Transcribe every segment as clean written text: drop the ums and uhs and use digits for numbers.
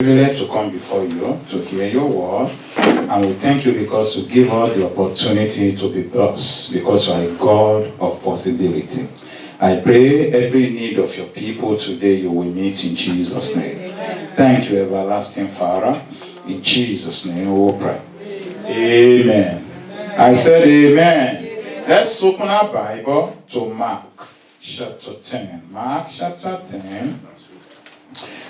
Privilege to come before you to hear your word, and we thank you because you give us the opportunity to be blessed, because you are a God of possibility. I pray every need of your people today you will meet in Jesus' name. Amen. Thank you, everlasting Father. In Jesus' name we will pray. Amen. I said amen. Let's open our Bible to Mark chapter 10. Mark chapter 10.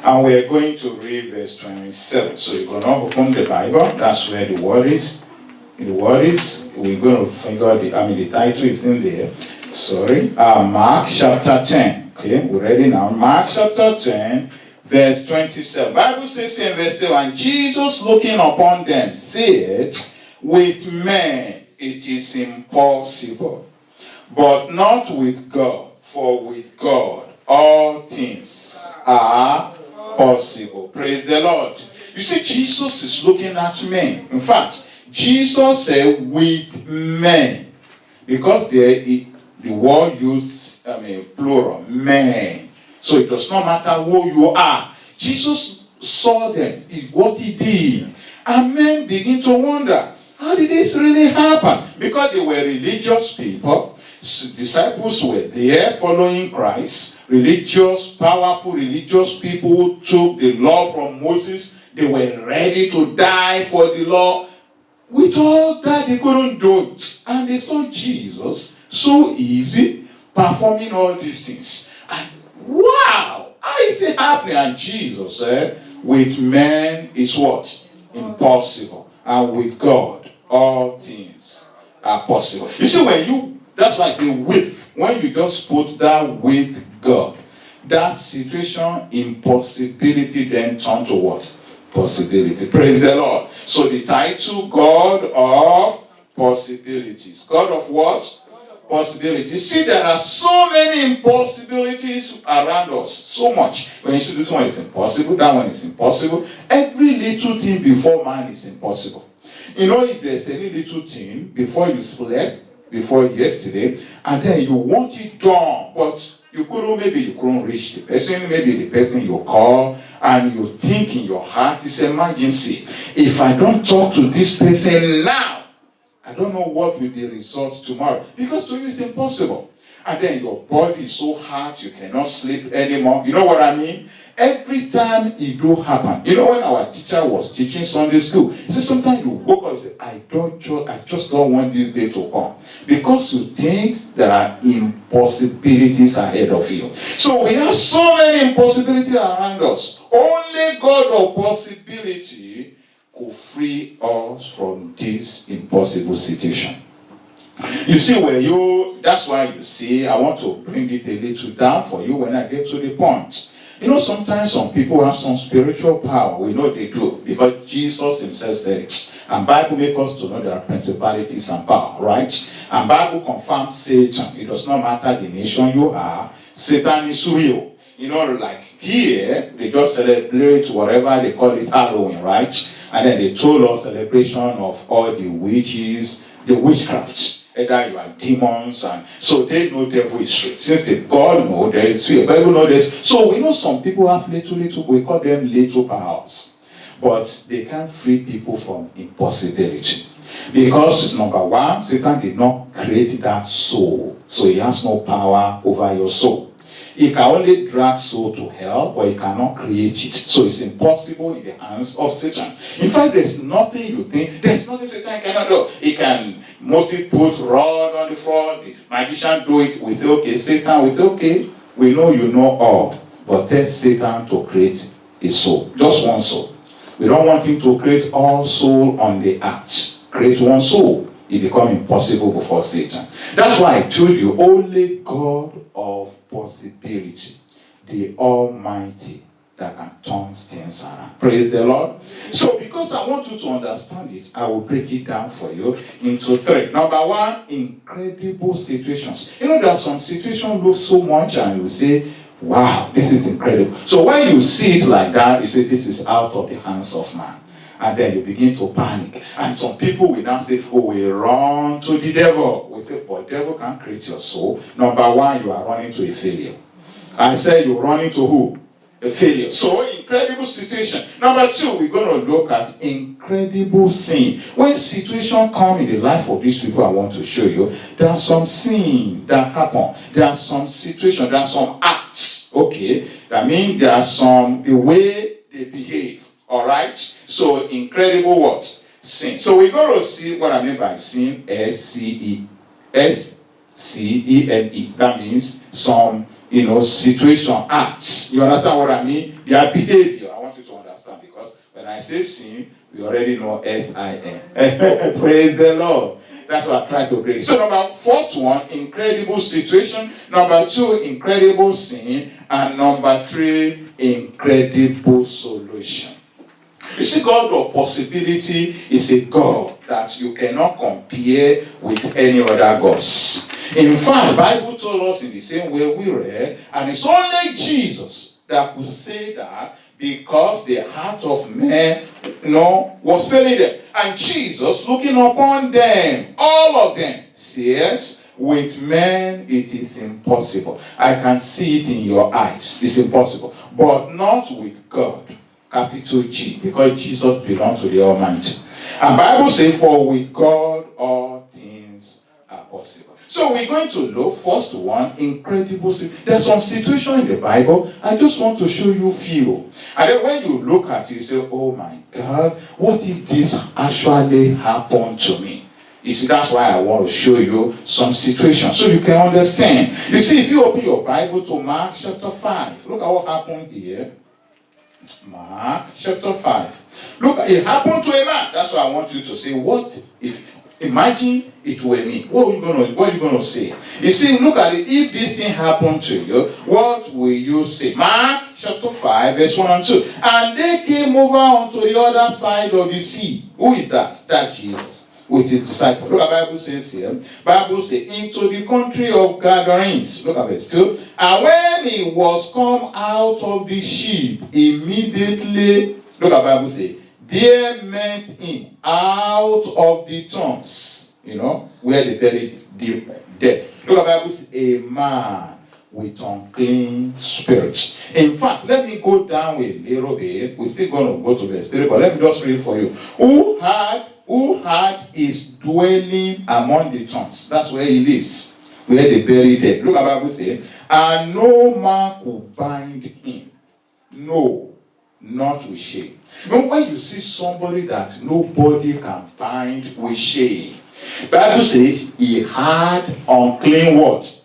And we are going to read verse 27. So you're going to open the Bible. That's where the word is. The word is, we're going to figure the title is in there. Sorry. Mark chapter 10. Okay, we're ready now. Mark chapter 10, verse 27. Bible says in verse 2, and Jesus looking upon them said, with men it is impossible, but not with God, for with God all things are possible. Praise the Lord. You see, Jesus is looking at men. In fact, Jesus said with men, because the word used plural, men. So it does not matter who you are. Jesus saw them, what he did, and men begin to wonder, how did this really happen? Because they were religious people. Disciples were there following Christ, religious, powerful religious people who took the law from Moses. They were ready to die for the law. With all that, they couldn't do it. And they saw Jesus so easy, performing all these things. And wow, how is it happening? And Jesus said, with men is what? Impossible. And with God, all things are possible. You see, that's why I say with. When you just put that with God, that situation, impossibility, then turn to what? Possibility. Praise the Lord. So the title, God of possibilities. God of what? Possibilities. See, there are so many impossibilities around us. So much. When you see this one is impossible, that one is impossible. Every little thing before man is impossible. You know, if there's any little thing before you slept, before yesterday, and then you want it done, but you couldn't reach the person, maybe the person you call, and you think in your heart, it's an emergency. If I don't talk to this person now, I don't know what will be the result tomorrow, because to you it's impossible. And then your body is so hard, you cannot sleep anymore. You know what I mean? Every time it do happen. You know, when our teacher was teaching Sunday school, he said sometimes you woke up and say, I just don't want this day to come. Because you think there are impossibilities ahead of you. So we have so many impossibilities around us. Only God of possibility could free us from this impossible situation. You see, that's why you see, I want to bring it a little down for you when I get to the point. You know, sometimes some people have some spiritual power. We know they do, because Jesus himself said it. And Bible makes us to know there are principalities and power, right? And Bible confirms Satan. It does not matter the nation you are. Satan is real. You know, like here, they just celebrate whatever they call it Halloween, right? And then they told us celebration of all the witches, the witchcraft. Either you are demons, and so they know devil is real. Since they God know there is real, Bible know this. So we know some people have little, we call them little powers, but they can't free people from impossibility. Because number one, Satan did not create that soul, so he has no power over your soul. He can only drag soul to hell, but he cannot create it. So it's impossible in the hands of Satan. In fact, there's nothing Satan cannot do. He can mostly put rod on the floor. The magician do it. We say, okay, Satan, we say, okay, we know you know all. But tell Satan to create a soul. Just one soul. We don't want him to create all soul on the earth. Create one soul. It becomes impossible before Satan. That's why I told you, only God of possibility, the Almighty, that can turn things around. Praise the Lord. So because I want you to understand it, I will break it down for you into three. Number one, incredible situations. You know, there are some situations look so much and you say, wow, this is incredible. So when you see it like that, you say, this is out of the hands of man. And then you begin to panic. And some people will now say, oh, we run to the devil. We say, but the devil can't create your soul. Number one, you are running to a failure. I said, you run into who? a failure. So, incredible situation. Number two, we're going to look at incredible sin. When situation come in the life of these people I want to show you, there are some sin that happen. There are some situation, there are some acts. Okay? That means there are some, the way they behave. Alright? So, incredible what? Sin. So, we're going to see what I mean by sin. S-C-E. S-C-E-N-E. That means some, situation, acts. You understand what I mean? Their behavior. I want you to understand, because when I say sin, we already know S-I-N. Praise the Lord. That's what I try to bring. So first one, incredible situation. Number two, incredible sin. And number three, incredible solution. You see, God of possibility is a God that you cannot compare with any other gods. In fact, the Bible told us in the same way we read, and it's only Jesus that could say that, because the heart of man, was failing them. And Jesus, looking upon them, all of them, says, with men it is impossible. I can see it in your eyes. It's impossible. But not with God. Capital G, because Jesus belongs to the Almighty. And Bible says, for with God all things are possible. So we're going to look, first one, incredible. There's some situation in the Bible. I just want to show you few. And then when you look at it, you say, oh my God, what if this actually happened to me? You see, that's why I want to show you some situations so you can understand. You see, if you open your Bible to Mark chapter 5, look at what happened here. Mark chapter 5. Look, it happened to a man. That's why I want you to say, what if, imagine it were me. What are you going to say? You see, look at it. If this thing happened to you, what will you say? Mark chapter 5, verse 1 and 2. And they came over onto the other side of the sea. Who is that? That's Jesus with his disciples. Look at the Bible says here. Bible says, into the country of Gadarenes. Look at verse 2. And when he was come out of the ship, immediately, look at the Bible says, there met him out of the tombs, where they buried death. Look at the Bible says, a man with unclean spirits. In fact, let me go down a little bit. We're still going to go to verse 3, but let me just read for you. Who had his dwelling among the tombs. That's where he lives, where they bury dead. Look at the Bible saying, and no man could bind him. No, not with shame. When you see somebody that nobody can bind with shame, the Bible says he had unclean what?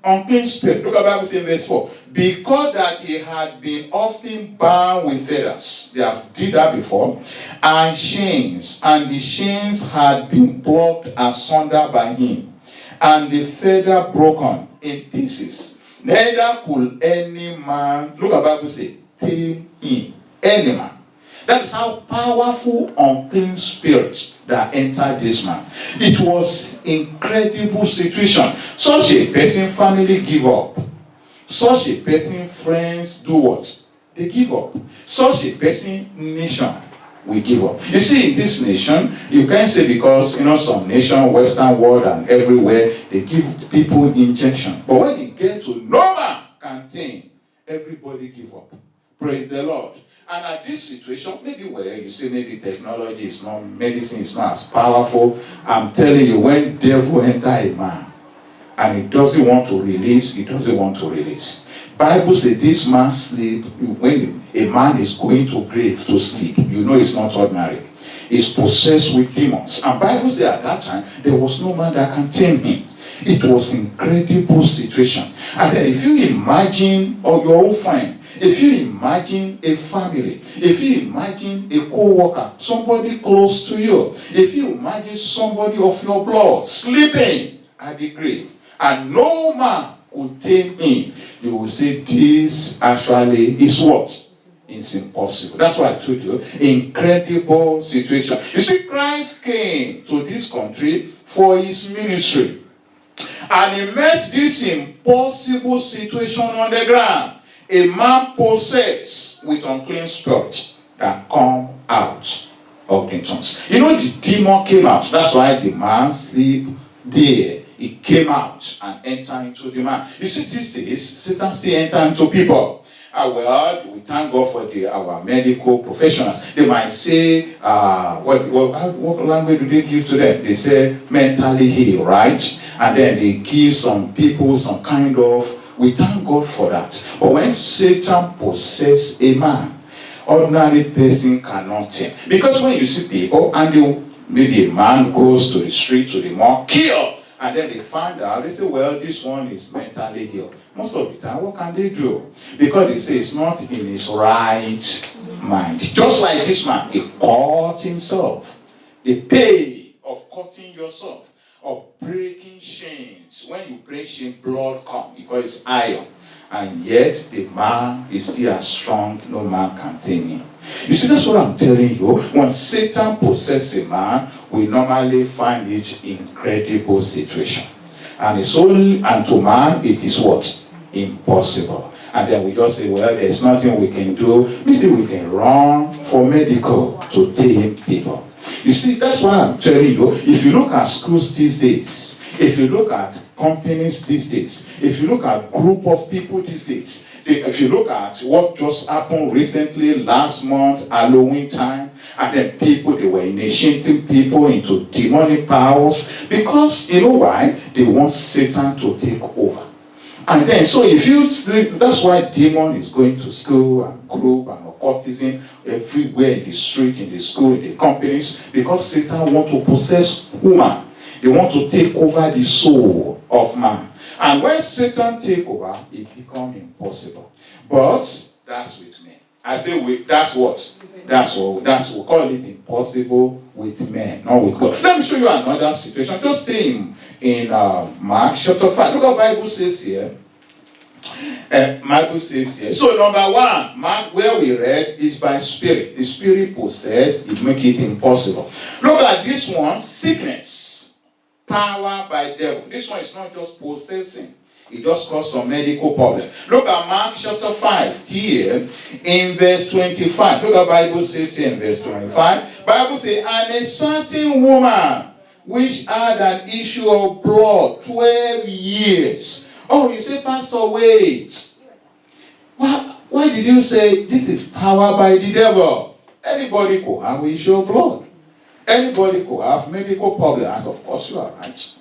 Unclean spirit. Look at the Bible saying verse 4. Because that he had been often bound with fetters. They have did that before. And chains. And the chains had been plucked asunder by him. And the fetter broken in pieces. Neither could any man, look at the Bible say, tame him. Any man. That's how powerful unclean spirits that entered this man. It was incredible situation. Such a person, family give up. Such a person, friends do what? They give up. Such a person, nation will give up. You see, in this nation, you can't say because, some nation, Western world and everywhere, they give people injection. But when you get to no man contain, everybody give up. Praise the Lord. And at this situation, maybe where you say maybe technology is not, medicine is not as powerful. I'm telling you, when devil enter a man and he doesn't want to release, he doesn't want to release. Bible says this man sleep, when a man is going to grave to sleep, it's not ordinary. He's possessed with demons. And Bible says at that time, there was no man that can tame him. It was incredible situation. And then if you imagine your own friend, if you imagine a family, if you imagine a co-worker, somebody close to you, if you imagine somebody of your blood sleeping at the grave, and no man could tame him, you will say this actually is what? It's impossible. That's why I told you, incredible situation. You see, Christ came to this country for his ministry. And he met this impossible situation on the ground. A man possessed with unclean spirits that come out of the tombs. The demon came out. That's why the man sleep there. He came out and entered into the man. You see, these days, Satan still enter into people. Well, we thank God for our medical professionals. They might say, what language do they give to them? They say mentally healed, right? And then they give some people some kind of, we thank God for that. But when Satan possesses a man, ordinary person cannot tell. Because when you see people, and maybe a man goes to the street, to the mall, kill, and then they find out, they say, well, this one is mentally healed. Most of the time, what can they do? Because they say it's not in his right mind. Just like this man, he caught himself. The pain of cutting yourself, of breaking chains. When you break chains, blood comes because it's iron. And yet, the man is still as strong, no man can tame him. You see, that's what I'm telling you. When Satan possesses a man, we normally find it incredible situation. And it's only, and to man, it is what? Impossible. And then we just say, well, there's nothing we can do. Maybe we can run for medical to tame people. You see, that's why I'm telling you, if you look at schools these days, if you look at companies these days, if you look at group of people these days, if you look at what just happened recently, last month, Halloween time, and then people, they were initiating people into demonic powers, because, you know why? They want Satan to take over. And then, so if you, that's why demon is going to school and group and occultism everywhere in the street, in the school, in the companies, because Satan wants to possess woman. They want to take over the soul of man. And when Satan takes over, it becomes impossible. But that's with men. I say that's what? That's what we call it impossible with men, not with God. Let me show you another situation. Just stay in Mark chapter 5. Look what the Bible says here. Bible says here. So number one, Mark, where we read, is by spirit. The spirit possess, it make it impossible. Look at this one, sickness. Power by devil. This one is not just possessing. It just caused some medical problem. Look at Mark chapter 5 here in verse 25. Look at Bible says here in verse 25. Bible says, and a certain woman which had an issue of blood 12 years. Oh, you say, Pastor, wait. Why did you say this is power by the devil? Anybody could have an issue of blood. Anybody could have medical problems. Of course, you are right.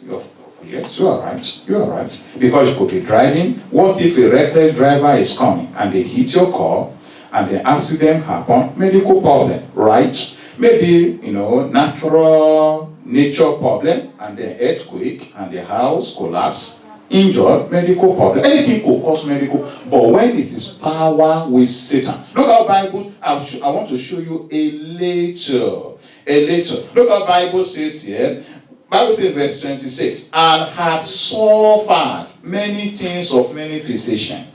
Yes, you are right. You are right. Because you could be driving. What if a reckless driver is coming and they hit your car and the accident happen? Medical problem, right? Maybe, natural nature problem and the earthquake and the house collapse, injured, medical problem. Anything could cause medical. But when it is power with Satan. Look at Bible. I want to show you a little. Look at Bible says here. Bible says verse 26. And have suffered many things of many physicians.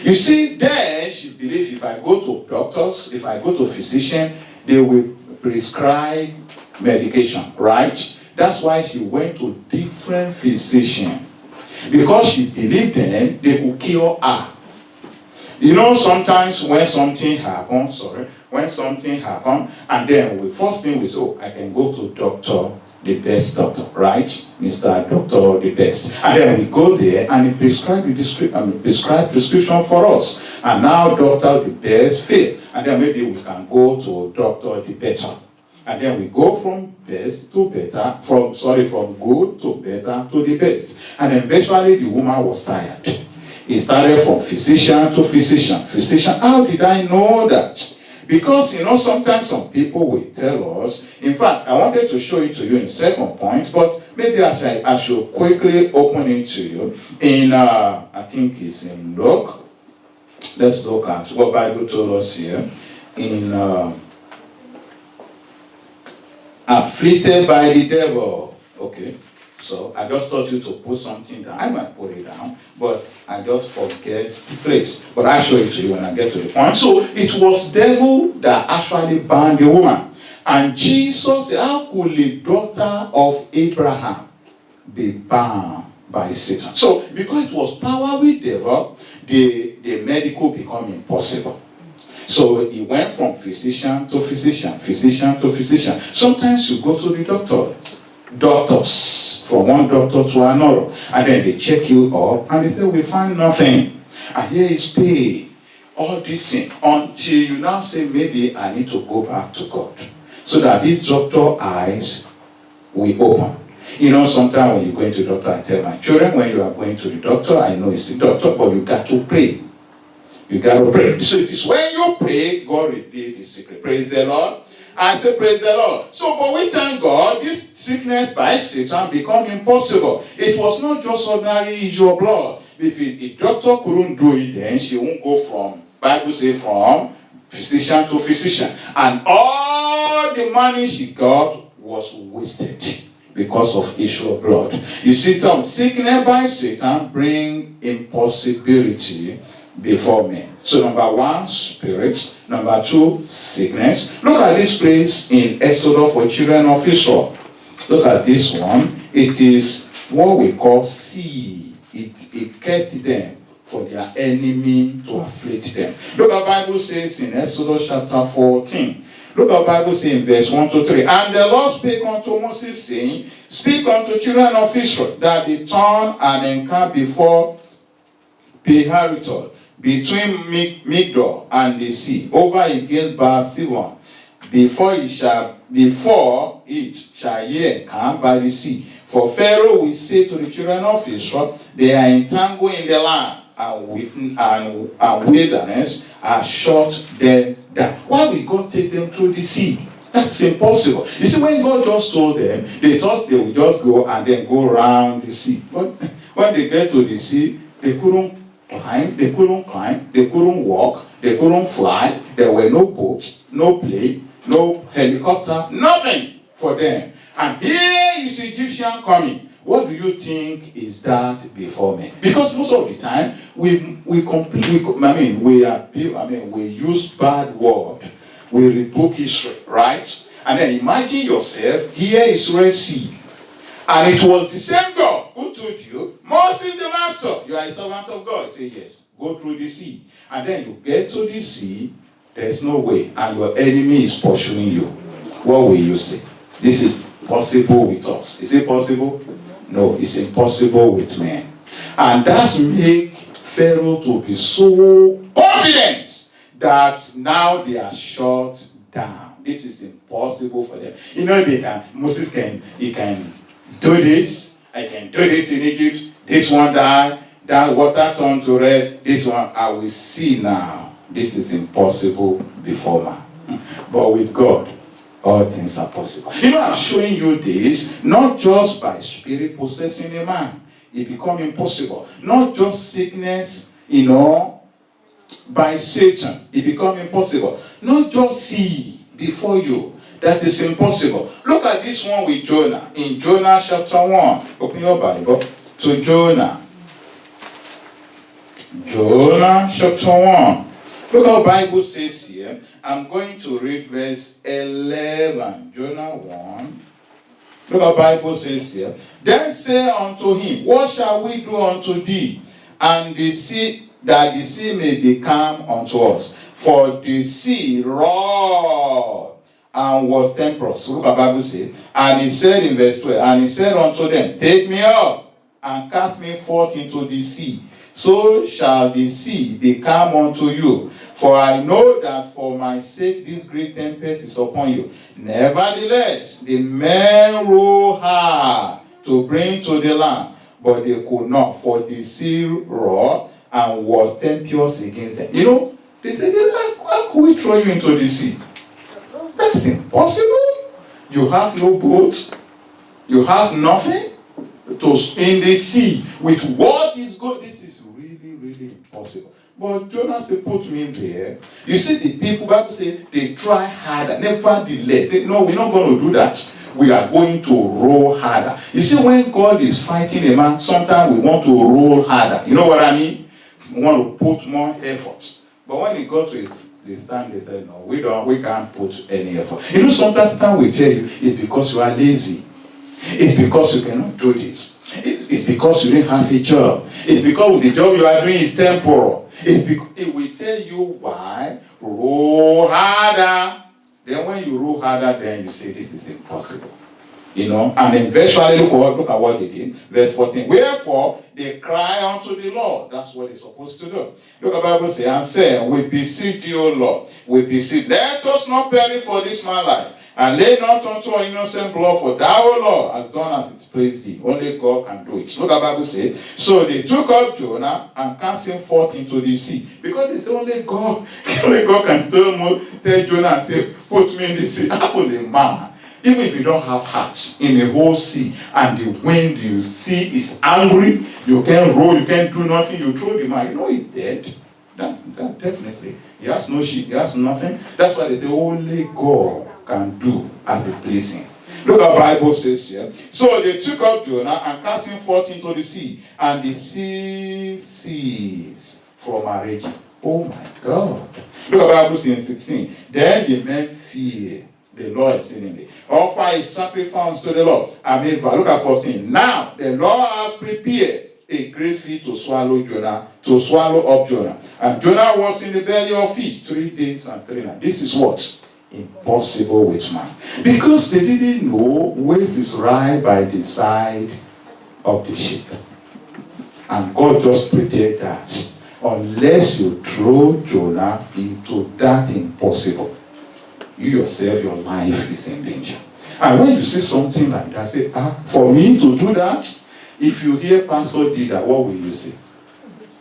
You see, then she believes if I go to doctors, if I go to physician, they will prescribe medication, right? That's why she went to different physicians. Because she believed them, they could cure her. Sometimes when something happens, and then first thing we say, I can go to doctor, the best doctor, right? Mr. Doctor, the best. And then we go there and he prescribe prescription for us. And now doctor, the best, fail. And then maybe we can go to doctor, the better. And then we go from best to better, from good to better to the best. And eventually the woman was tired. It started from physician to physician. Physician, how did I know that? Because, sometimes some people will tell us. In fact, I wanted to show it to you in second point, but maybe I should quickly open it to you. In, I think it's in Luke. Let's look at what Bible told us here. In afflicted by the devil. Okay. So I just taught you to put something down. I might put it down, but I just forget the place. But I'll show it to you when I get to the point. So it was devil that actually bound the woman. And Jesus said, how could the daughter of Abraham be bound by Satan? So because it was power with devil, the medical become impossible. So he went from physician to physician, physician to physician. Sometimes you go to the doctors, from one doctor to another, and then they check you up and they say, we find nothing, and here is pain all these things until you now say, maybe I need to go back to God. So that these doctor eyes will open. You know, sometimes when you go into the doctor, I tell my children, when you are going to the doctor, I know it's the doctor, but you got to pray. You got to pray. So it is when you pray, God reveals the secret. Praise the Lord. I say, praise the Lord. So, but we thank God, this sickness by Satan become impossible. It was not just ordinary issue of blood. If the doctor couldn't do it, then she won't go from, Bible says, from physician to physician. And all the money she got was wasted because of issue of blood. You see, some sickness by Satan bring impossibility before men. So number one, spirits. Number two, sickness. Look at this place in Exodus for children of Israel. Look at this one. It is what we call sea. It kept them for their enemy to afflict them. Look at the Bible says in Exodus chapter 14. Look at the Bible says in verse 1 to 3. And the Lord spake unto Moses, saying, Speak unto children of Israel, that they turn and encamp before Pi-hahiroth, between Migdol and the sea, over against Baal-Zebon, before it shall ye encamp by the sea. For Pharaoh will say to the children of Israel, they are entangled in the land, and wilderness are shut them down. Why will God take them through the sea? That's impossible. You see, when God just told them, they thought they would just go and then go around the sea. But when they get to the sea, they couldn't climb, they couldn't walk, they couldn't fly. There were no boats, no plane, no helicopter, nothing for them. And here is Egyptian coming. What do you think is that before me? Because most of the time we use bad word. We rebuke history, right? And then imagine yourself, here is Red Sea. And it was the same God who told you, Moses the master, you are a servant of God. Say yes, go through the sea. And then you get to the sea, there's no way, and your enemy is pursuing you. What will you say? This is possible with us. Is it possible? No, it's impossible with men. And that's make Pharaoh to be so confident that now they are shut down. This is impossible for them. You know, Moses can do this. I can do this in Egypt. This one died. That water turned to red. This one I will see now. This is impossible before man. But with God, all things are possible. You know, I'm showing you this, not just by spirit possessing a man. It becomes impossible. Not just sickness, by Satan. It becomes impossible. Not just sea before you. That is impossible. Look at this one with Jonah. In Jonah chapter 1. Open your Bible to Jonah. Jonah chapter 1. Look how the Bible says here. I'm going to read verse 11. Jonah 1. Look how the Bible says here. Then say unto him, What shall we do unto thee? And the sea, that the sea may be calm unto us. For the sea roared and was tempestuous. Look at the Bible says. And he said in verse 12, and he said unto them, Take me up and cast me forth into the sea. So shall the sea be calm unto you. For I know that for my sake this great tempest is upon you. Nevertheless, the men rowed hard to bring to the land, but they could not, for the sea roared and was tempestuous against them. You know, they said, how could we throw you into the sea? That's impossible. You have no boat. You have nothing in the sea. With what is good, this is really impossible. But Jonah said, put me in there. You see, the people, Bible says, they try harder. Nevertheless, they, no, we're not going to do that. We are going to roll harder. You see, when God is fighting a man, sometimes we want to roll harder. You know what I mean? We want to put more effort. But when it got to this time, they said, no, we can't put any effort. You know, sometimes we tell you, it's because you are lazy. It's because you cannot do this. It's because you didn't have a job. It's because the job you are doing is temporal. It's because it will tell you why. Roll harder. Then when you roll harder, then you say this is impossible. And eventually, look at what they did. Verse 14. Wherefore, they cry unto the Lord. That's what they're supposed to do. Look at the Bible say, and say, we beseech thee, O Lord. We beseech. Let us not perish for this man's life. And lay not unto our innocent blood, for thou, O Lord, hast done as it pleased thee. Only God can do it. Look at the Bible say. So they took up Jonah and cast him forth into the sea. Because they say only God can tell Jonah and say, put me in the sea. Only man. Even if you don't have heart in the whole sea, and the wind you see is angry, you can't row, you can't do nothing, you throw the man, he's dead. That definitely. He has no ship, he has nothing. That's why they say only God can do as it pleases him. Look at the Bible says here. So they took up Jonah and cast him forth into the sea, and the sea ceased from raging. Oh my God. Look at the Bible says in 16. Then the men feared the Lord exceedingly. Offer a sacrifice to the Lord. Look at 14. Now the Lord has prepared a great fish to swallow up Jonah. And Jonah was in the belly of fish 3 days and 3 nights. This is what? Impossible with man. Because they didn't know wave is right by the side of the ship. And God just prepared that. Unless you throw Jonah into that impossible, you yourself, your life is in danger. And when you see something like that, say, for me to do that, if you hear Pastor did that, what will you say?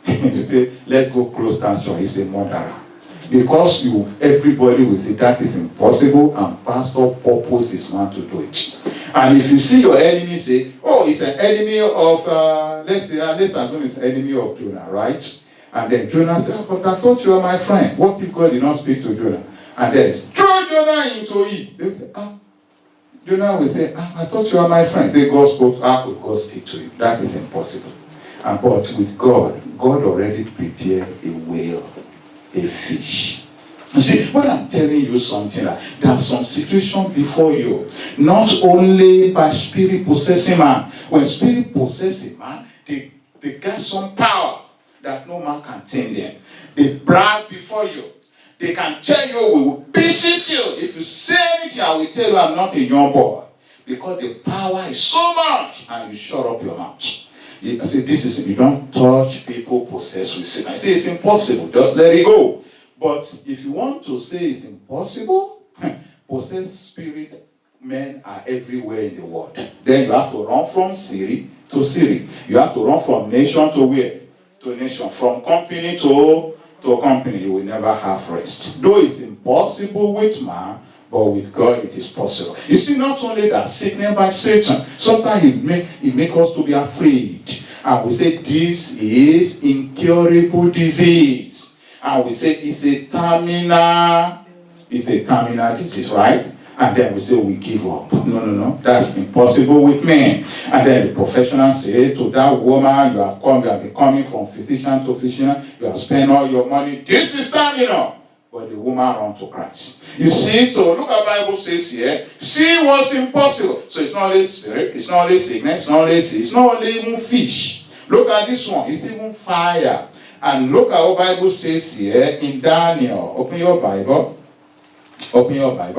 You say, let's go close down to him. He's a murderer. Because everybody will say that is impossible, and Pastor purpose is one to do it. And if you see your enemy say, it's an enemy of, let's assume it's an enemy of Jonah, right? And then Jonah said, but I thought you were my friend. What if God did not speak to Jonah? And then throw Jonah into it. They say, Jonah will say, I thought you were my friend. Say, God spoke, how could God speak to you? That is impossible. But with God already prepared a whale, a fish. You see, when I'm telling you something, there's some situation before you, not only by spirit possessing man. When spirit possessing man, they get some power that no man can tame them. They brag before you. They can tell you, we will beseech you. If you say anything, I will tell you I'm not a young boy. Because the power is so much, and you shut up your mouth. I say, you don't touch people possessed with sin. I say it's impossible, just let it go. But if you want to say it's impossible, possessed spirit men are everywhere in the world. Then you have to run from city to city. You have to run from nation to where? To nation. From company to a company. You will never have rest. Though it's impossible with man, but with God it is possible. You see, not only that sickness by Satan, sometimes it makes us to be afraid. And we say this is incurable disease. And we say it's a terminal disease, right? And then we say we give up. No. That's impossible with men. And then the professional say to that woman, you have been coming from physician to physician, you have spent all your money. This is terminal. But the woman ran to Christ. You see, so look at the Bible says here, see what's impossible. So it's not only spirit, it's not only sickness, it's not only sea, it's not only even fish. Look at this one, it's even fire. And look at what the Bible says here in Daniel. Open your Bible. I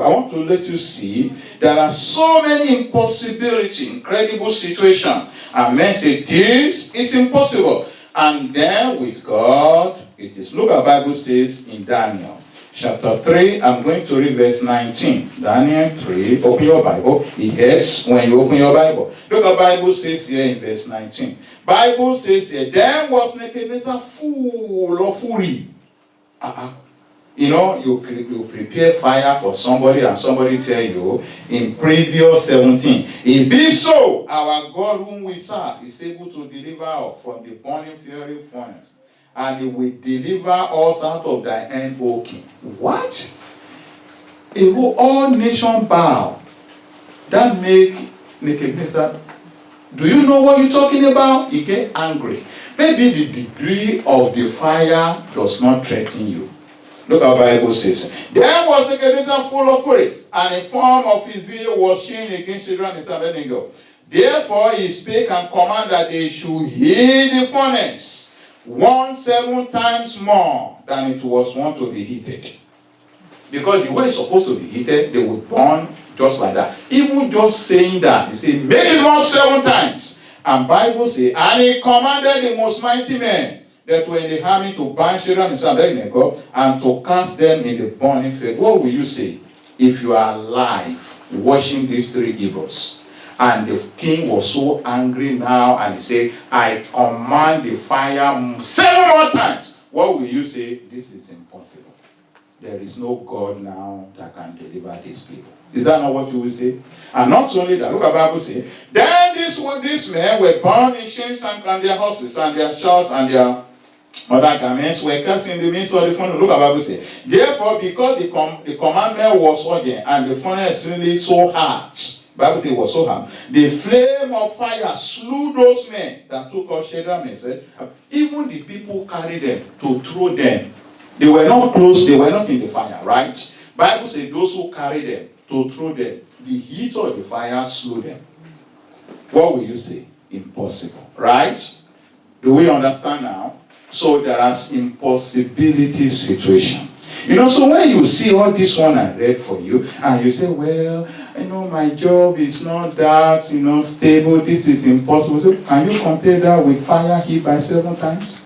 want to let you see there are so many impossibilities, incredible situations. And men say, this is impossible. And then with God, it is. Look at the Bible says in Daniel. Chapter 3, I'm going to read verse 19. Daniel 3, open your Bible. It helps when you open your Bible. Look at the Bible says here in verse 19. Bible says here, then was Nebuchadnezzar full of fury. You prepare fire for somebody and somebody tell you in previous 17, if be so, our God whom we serve is able to deliver us from the burning fiery furnace, and he will deliver us out of thy hand, O king. What? All nations bow. That make Nebuchadnezzar. Do you know what you're talking about? He get angry. Maybe the degree of the fire does not threaten you. Look at the Bible says. Then was Nebuchadnezzar full of fury, and the form of his zeal was seen against Shadrach, Meshach, and Abednego. Therefore he spake and commanded that they should heat the furnace 7 times more than it was wont to be heated. Because the way it's supposed to be heated, they would burn Just like that. Even just saying that, he said, make it more 7 times. And Bible says, and he commanded the most mighty men that were in the army to bind Shadrach, Meshach, and Abednego, and to cast them in the burning field. What will you say if you are alive watching these 3 Hebrews? And the king was so angry now, and he said, I command the fire 7 more times. What will you say? This is impossible. There is no God now that can deliver these people. Is that not what you will say? And not only that, look at the Bible say, then these men were bound in chains and their horses and their shouts and their other garments were cast in the midst of the funnel. Look at the Bible say, therefore, because the commandment was urgent and the funnel extremely so hard, Bible says it was so hard, the flame of fire slew those men that took up Shadrach, Meshach. Even the people carried them to throw them. They were not close, they were not in the fire, right? Bible says those who carried them to throw them, the heat of the fire slew them. What will you say? Impossible, right? Do we understand now? So there is impossibility situation. So when you see all this one I read for you, and you say, well, my job is not that, stable, this is impossible. So can you compare that with fire heat by 7 times?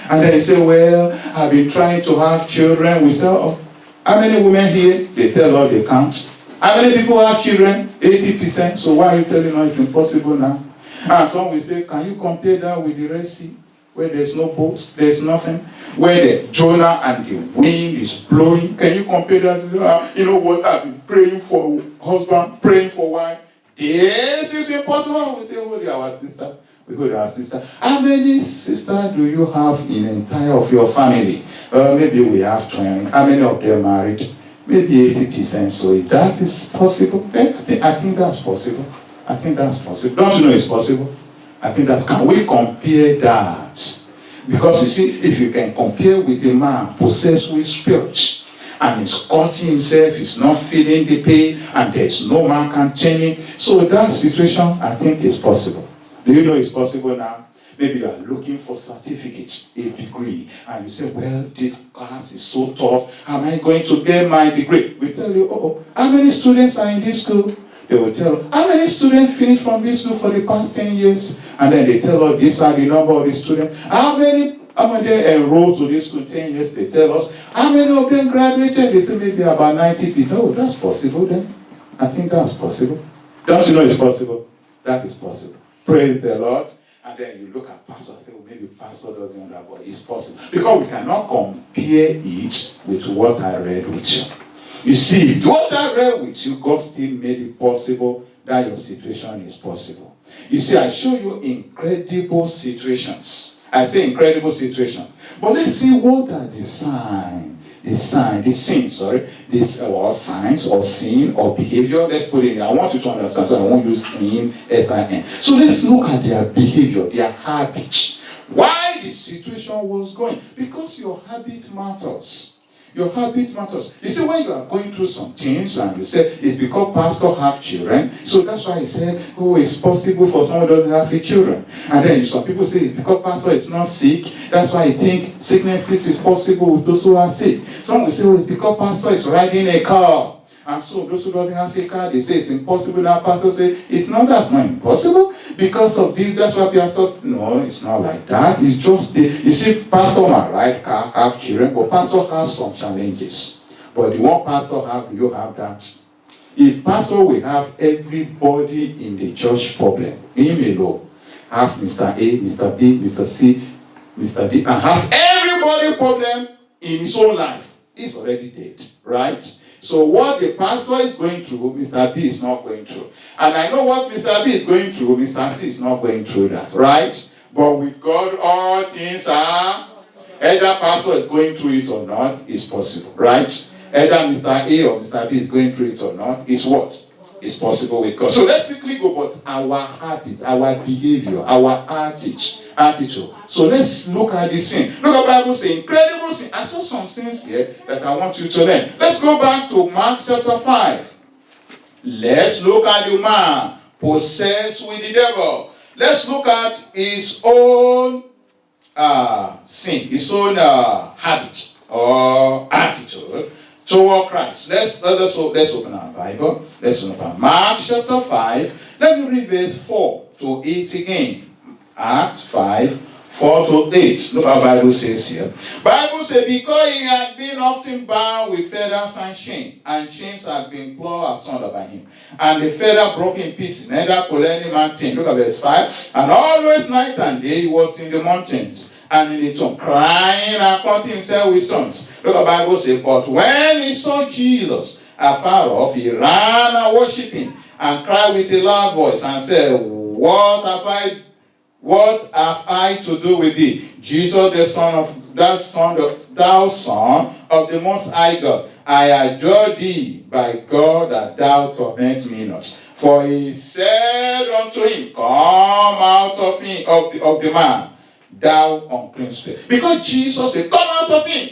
And then you say, well, I've been trying to have children. We say, oh, how many women here? They tell us they can't. How many people have children? 80%. So why are you telling us it's impossible now? And some will say, can you compare that with the Red Sea? Where there's no boat, there's nothing. Where the Jonah and the wind is blowing. Can you compare that? You know what? I've been praying for husband, praying for wife. This is impossible. We say, oh, they are our sister. We go to our sister. How many sisters do you have in the entire of your family? Maybe we have 20. How many of them married? Maybe 80%. So if that is possible, I think that's possible. I think that's possible. Don't you know it's possible? I think that, can we compare that? Because you see, if you can compare with a man possessed with spirit, and he's cutting himself, he's not feeling the pain, and there's no man can change it. So that situation, I think, is possible. Do you know it's possible now? Maybe you are looking for certificates, a degree, and you say, well, this class is so tough. Am I going to get my degree? We tell you, how many students are in this school? They will tell us, how many students finished from this school for the past 10 years? And then they tell us, these are the number of the students. How many they enrolled to this school 10 years? They tell us, how many of them graduated? They say maybe about 90%. Oh, that's possible then. I think that's possible. Don't you know it's possible? That is possible. Praise the Lord. And then you look at pastor and say, well, maybe pastor doesn't know that, but it's possible. Because we cannot compare it with what I read with you. You see, what I read with you, God still made it possible that your situation is possible. You see, I show you incredible situations. I say incredible situations. But let's see what are the signs, or signs or sin or behavior. Let's put it in there. I want you to understand, so I won't use sin, S-I-N. So let's look at their behavior, their habits. Why the situation was going? Because your habit matters. Your habit matters. You see, when you are going through some things and you say, it's because pastor have children, so that's why he said, oh, it's possible for someone who doesn't have children. And then some people say, it's because pastor is not sick, that's why I think sicknesses is possible with those who are sick. Some will say, oh, it's because pastor is riding a car. And so those who doesn't have a car, they say it's impossible. Now pastor say, that's not impossible. Because of this, that's why pastor, no, it's not like that. It's just, you see, pastor might ride car, have children, but pastor has some challenges. But the one pastor have, do you have that? If pastor will have everybody in the church problem, him alone, have Mr. A, Mr. B, Mr. C, Mr. D, and have everybody problem in his own life, he's already dead, right? So what the pastor is going through, Mr. B is not going through. And I know what Mr. B is going through, Mr. C is not going through that, right? But with God, all things are, either pastor is going through it or not, it's possible, right? Either Mr. A or Mr. B is going through it or not, it's what? It's possible with God. So let's quickly go about our habit, our behavior, our attitude. So let's look at this sin. Look at the Bible saying, incredible sin. I saw some sins here that I want you to learn. Let's go back to Mark chapter 5. Let's look at the man possessed with the devil. Let's look at his own sin, his own habit or attitude. toward Christ. Let's open our Bible. Let's open Mark chapter 5. Let me read verse 4 to 8 again. Acts 5, 4 to 8. Look what the Bible says here. Bible says, because he had been often bound with fetters and chains had been clawed asunder by him, and the fetter broke in pieces, neither could any man tame. Look at verse 5. And always night and day he was in the mountains and in the tomb, crying and cutting himself with stones. Look at the Bible says, but when he saw Jesus afar off, he ran and worshipped him, and cried with a loud voice, and said, What have I to do with thee, Jesus, thou son of the Most High God? I adjure thee by God that thou torment me not. For he said unto him, Come out of the man, thou unclean spirit. Because Jesus said, Come out of him.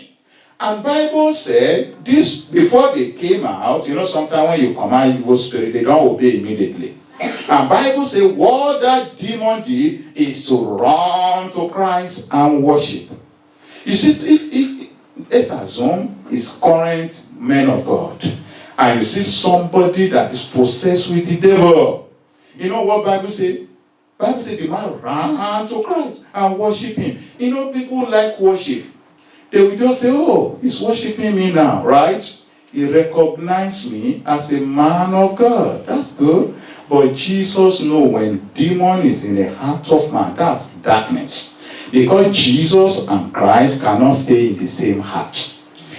And Bible said, this before they came out, sometimes when you command evil spirit, they don't obey immediately. And Bible says what that demon did is to run to Christ and worship. You see, if assume is current men of God, and you see somebody that is possessed with the devil, you know what Bible says? Bible says the man ran to Christ and worship him. People like worship. They will just say, oh, he's worshiping me now, right? He recognized me as a man of God. That's good. But Jesus knows when demon is in the heart of man, that's darkness. Because Jesus and Christ cannot stay in the same heart.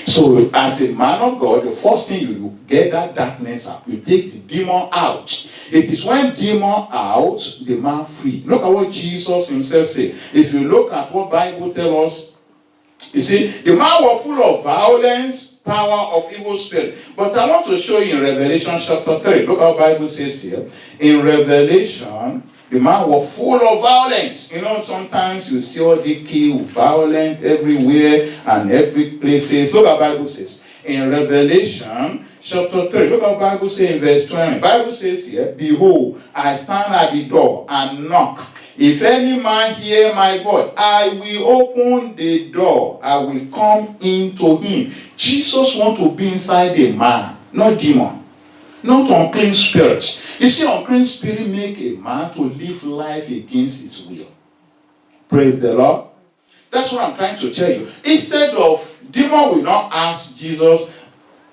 So as a man of God, the first thing you get that darkness out. You take the demon out. It is when demon out, the man free. Look at what Jesus himself said. If you look at what Bible tells us, you see, the man was full of violence, power of evil spirit. But I want to show you in Revelation chapter 3. Look how the Bible says here. In Revelation, the man was full of violence. Sometimes you see all the key violence everywhere and every places. Look how the Bible says. In Revelation chapter 3, look how the Bible says in verse 20. The Bible says here, Behold, I stand at the door and knock. If any man hear my voice, I will open the door. I will come into him. Jesus wants to be inside a man, not demon, not unclean spirit. You see, unclean spirit make a man to live life against his will. Praise the Lord. That's what I'm trying to tell you. Instead of demon will not ask Jesus,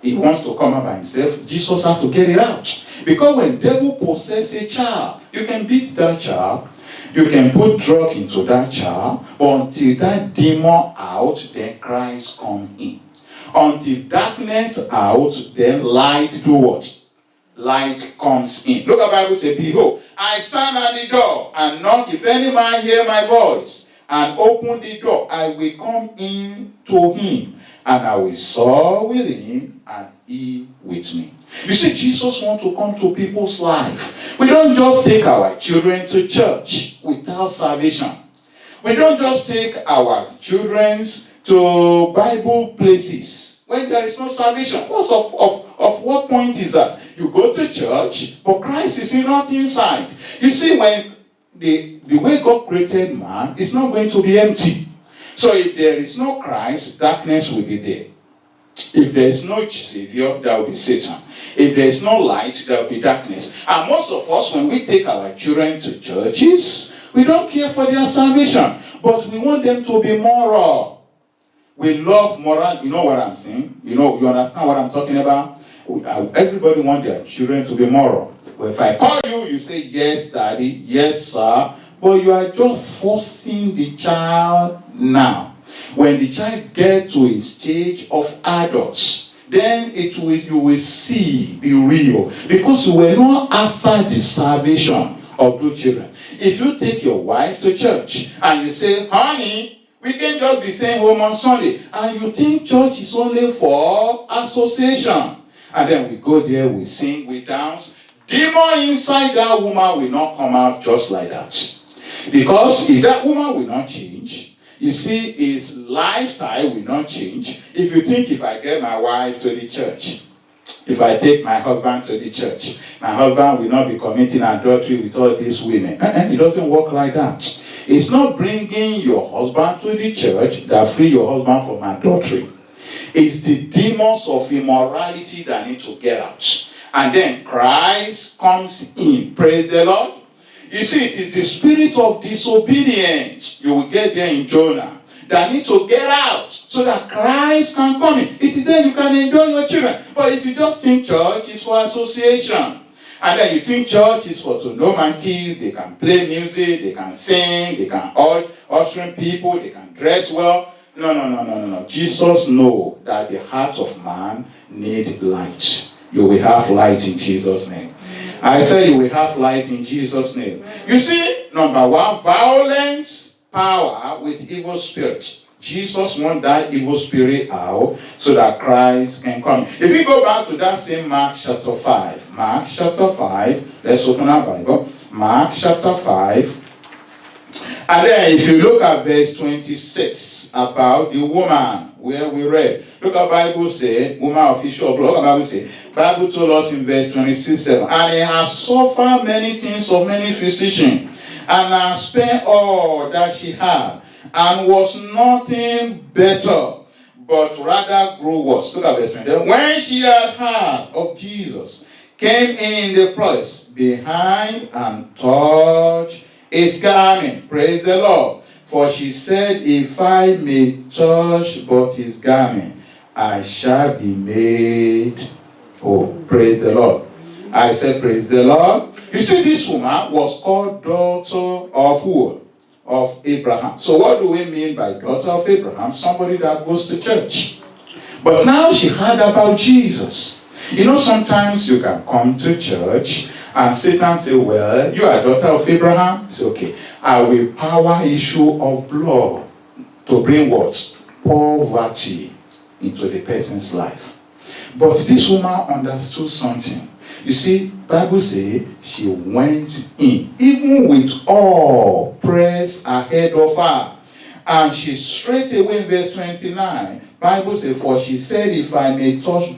he wants to come out by himself. Jesus has to get it out. Because when devil possesses a child, you can beat that child. You can put drug into that child until that demon out, then Christ come in. Until darkness out, then light do what? Light comes in. Look at the Bible say, Behold, I stand at the door and knock. If any man hear my voice and open the door, I will come in to him, and I will sup with him, and he with me. You see, Jesus wants to come to people's life. We don't just take our children to church without salvation. We don't just take our children to Bible places when there is no salvation. Of what point is that? You go to church, but Christ is not inside. You see, when the way God created man is not going to be empty. So if there is no Christ, darkness will be there. If there is no Savior, there will be Satan. If there is no light, there will be darkness. And most of us, when we take our children to churches, we don't care for their salvation, but we want them to be moral. We love moral. You know what I'm saying? You understand what I'm talking about? Everybody wants their children to be moral. Well, if I call you, you say, yes, daddy, yes, sir, but you are just forcing the child now. When the child gets to a stage of adults, then you will see the real. Because you were not after the salvation of those children. If you take your wife to church and you say, honey, we can just be saying home on Sunday, and you think church is only for association, and then we go there, we sing, we dance, demon inside that woman will not come out just like that. Because if that woman will not change, you see, his lifestyle will not change. If you think if I get my wife to the church, if I take my husband to the church, my husband will not be committing adultery with all these women. It doesn't work like that. It's not bringing your husband to the church that free your husband from adultery. It's the demons of immorality that need to get out. And then Christ comes in. Praise the Lord. You see, it is the spirit of disobedience. You will get there in Jonah. That need to get out so that Christ can come in. It is then you can enjoy your children. But if you just think church is for association, and then you think church is for to know monkeys, they can play music, they can sing, they can ushering people, they can dress well. No. Jesus knows that the heart of man need light. You will have light in Jesus' name. I say you will have light in Jesus' name. You see, number one, violence, power with evil spirit. Jesus wants that evil spirit out so that Christ can come. If we go back to that same Mark chapter 5. Mark chapter 5. Let's open our Bible. Mark chapter 5. And then if you look at verse 26 about the woman where we read. Look at Bible say, woman of issue of blood. Look at Bible say. Bible told us in verse 26:7. And he has suffered many things of many physicians, and has spent all that she had, and was nothing better, but rather grew worse. Look at verse 20. When she had heard of Jesus, came in the place behind and touched his garment. Praise the Lord. For she said, if I may touch but his garment, I shall be made whole. Praise the Lord. I said, praise the Lord. You see, this woman was called daughter of who? Of Abraham. So what do we mean by daughter of Abraham? Somebody that goes to church. But now she heard about Jesus. You know, sometimes you can come to church and Satan say, well, you are daughter of Abraham. It's okay. I will power issue of blood to bring what? Poverty into the person's life. But this woman understood something. You see, Bible says she went in, even with all pressed ahead of her. And she straight away in verse 29, Bible says, for she said, if I may touch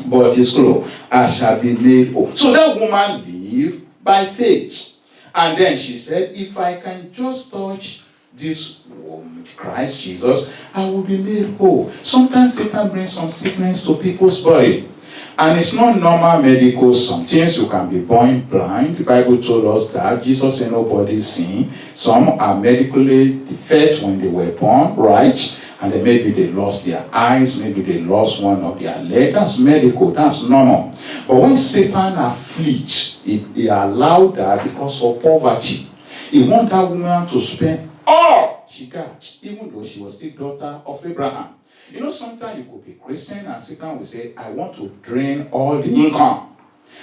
but his clothes, I shall be made whole. So that woman lived by faith. And then she said, if I can just touch this woman, Christ Jesus, I will be made whole. Sometimes Satan brings some sickness to people's body. And it's not normal medical. Some things you can be born blind. The Bible told us that Jesus said nobody's sin. Some are medically defect when they were born, right? And then maybe they lost their eyes, maybe they lost one of their legs. That's medical, that's normal. But when Satan afflicts, he allowed that because of poverty. He wanted that woman to spend all she got, even though she was still daughter of Abraham. You know, sometimes you could be Christian and Satan will say, I want to drain all the income.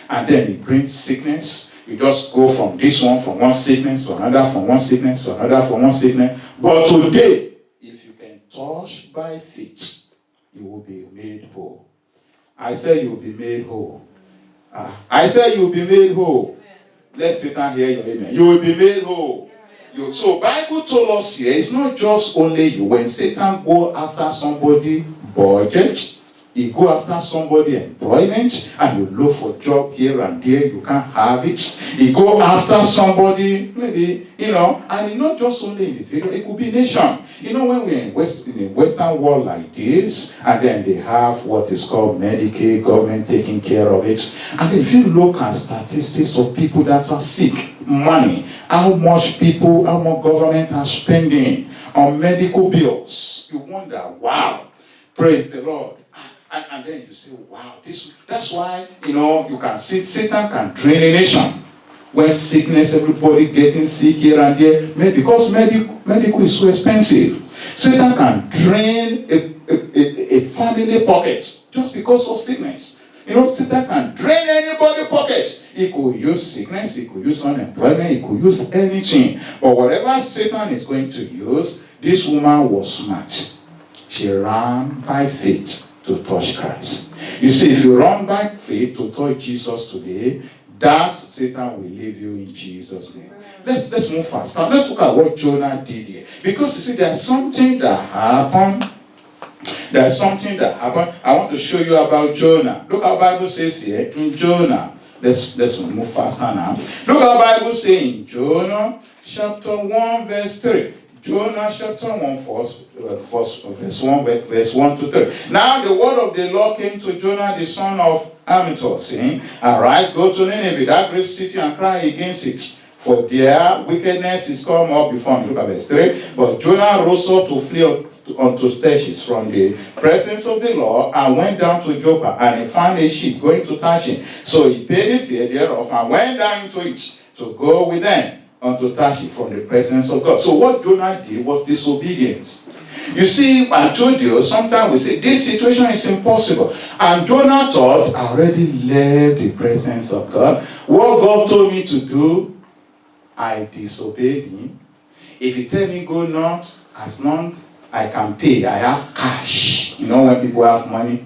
And then it brings sickness. You just go from this one, from one sickness to another, from one sickness to another, from one sickness. But today, if you can touch by faith, you will be made whole. I say you will be made whole. I say you will be made whole. Let Satan hear your amen. You will be made whole. So Bible told us here, it's not just only you. When Satan go after somebody budget, he go after somebody employment, and you look for job here and there, you can't have it. He go after somebody, maybe, and it's not just only individual, it could be nation. You know, when we're in the Western world like this, and then they have what is called Medicaid, government taking care of it. And if you look at statistics of people that are sick, money, how much government are spending on medical bills, you wonder, wow, praise the Lord. And then you say, wow, that's why, you can see Satan can drain a nation. When sickness, everybody getting sick here and there, maybe because medical is so expensive. Satan can drain a family pocket just because of sickness. Satan can drain anybody's pocket. He could use sickness, he could use unemployment, he could use anything. But whatever Satan is going to use, this woman was smart. She ran by faith to touch Christ. You see, if you run by faith to touch Jesus today, that Satan will leave you in Jesus' name. Let's move fast. Now let's look at what Jonah did here. Because you see, there's something that happened. There's something that happened. I want to show you about Jonah. Look how the Bible says here in Jonah. Let's move faster now. Look how the Bible says in Jonah chapter 1 verse 3. Jonah chapter 1, verse 1 to 3. Now the word of the Lord came to Jonah, the son of Amittai, saying, Arise, go to Nineveh, that great city, and cry against it, for their wickedness is come up before me. Look at verse 3. But Jonah rose up to flee unto Tarshish from the presence of the Lord, and went down to Joppa, and he found a ship going to Tarshish. So he paid the fare thereof, and went down into it to go with them unto Tarshish from the presence of God. So what Jonah did was disobedience. You see, I told you, sometimes we say, this situation is impossible. And Jonah thought, I already left the presence of God. What God told me to do, I disobeyed him. If he tell me go not, as long I can pay, I have cash. You know, when people have money,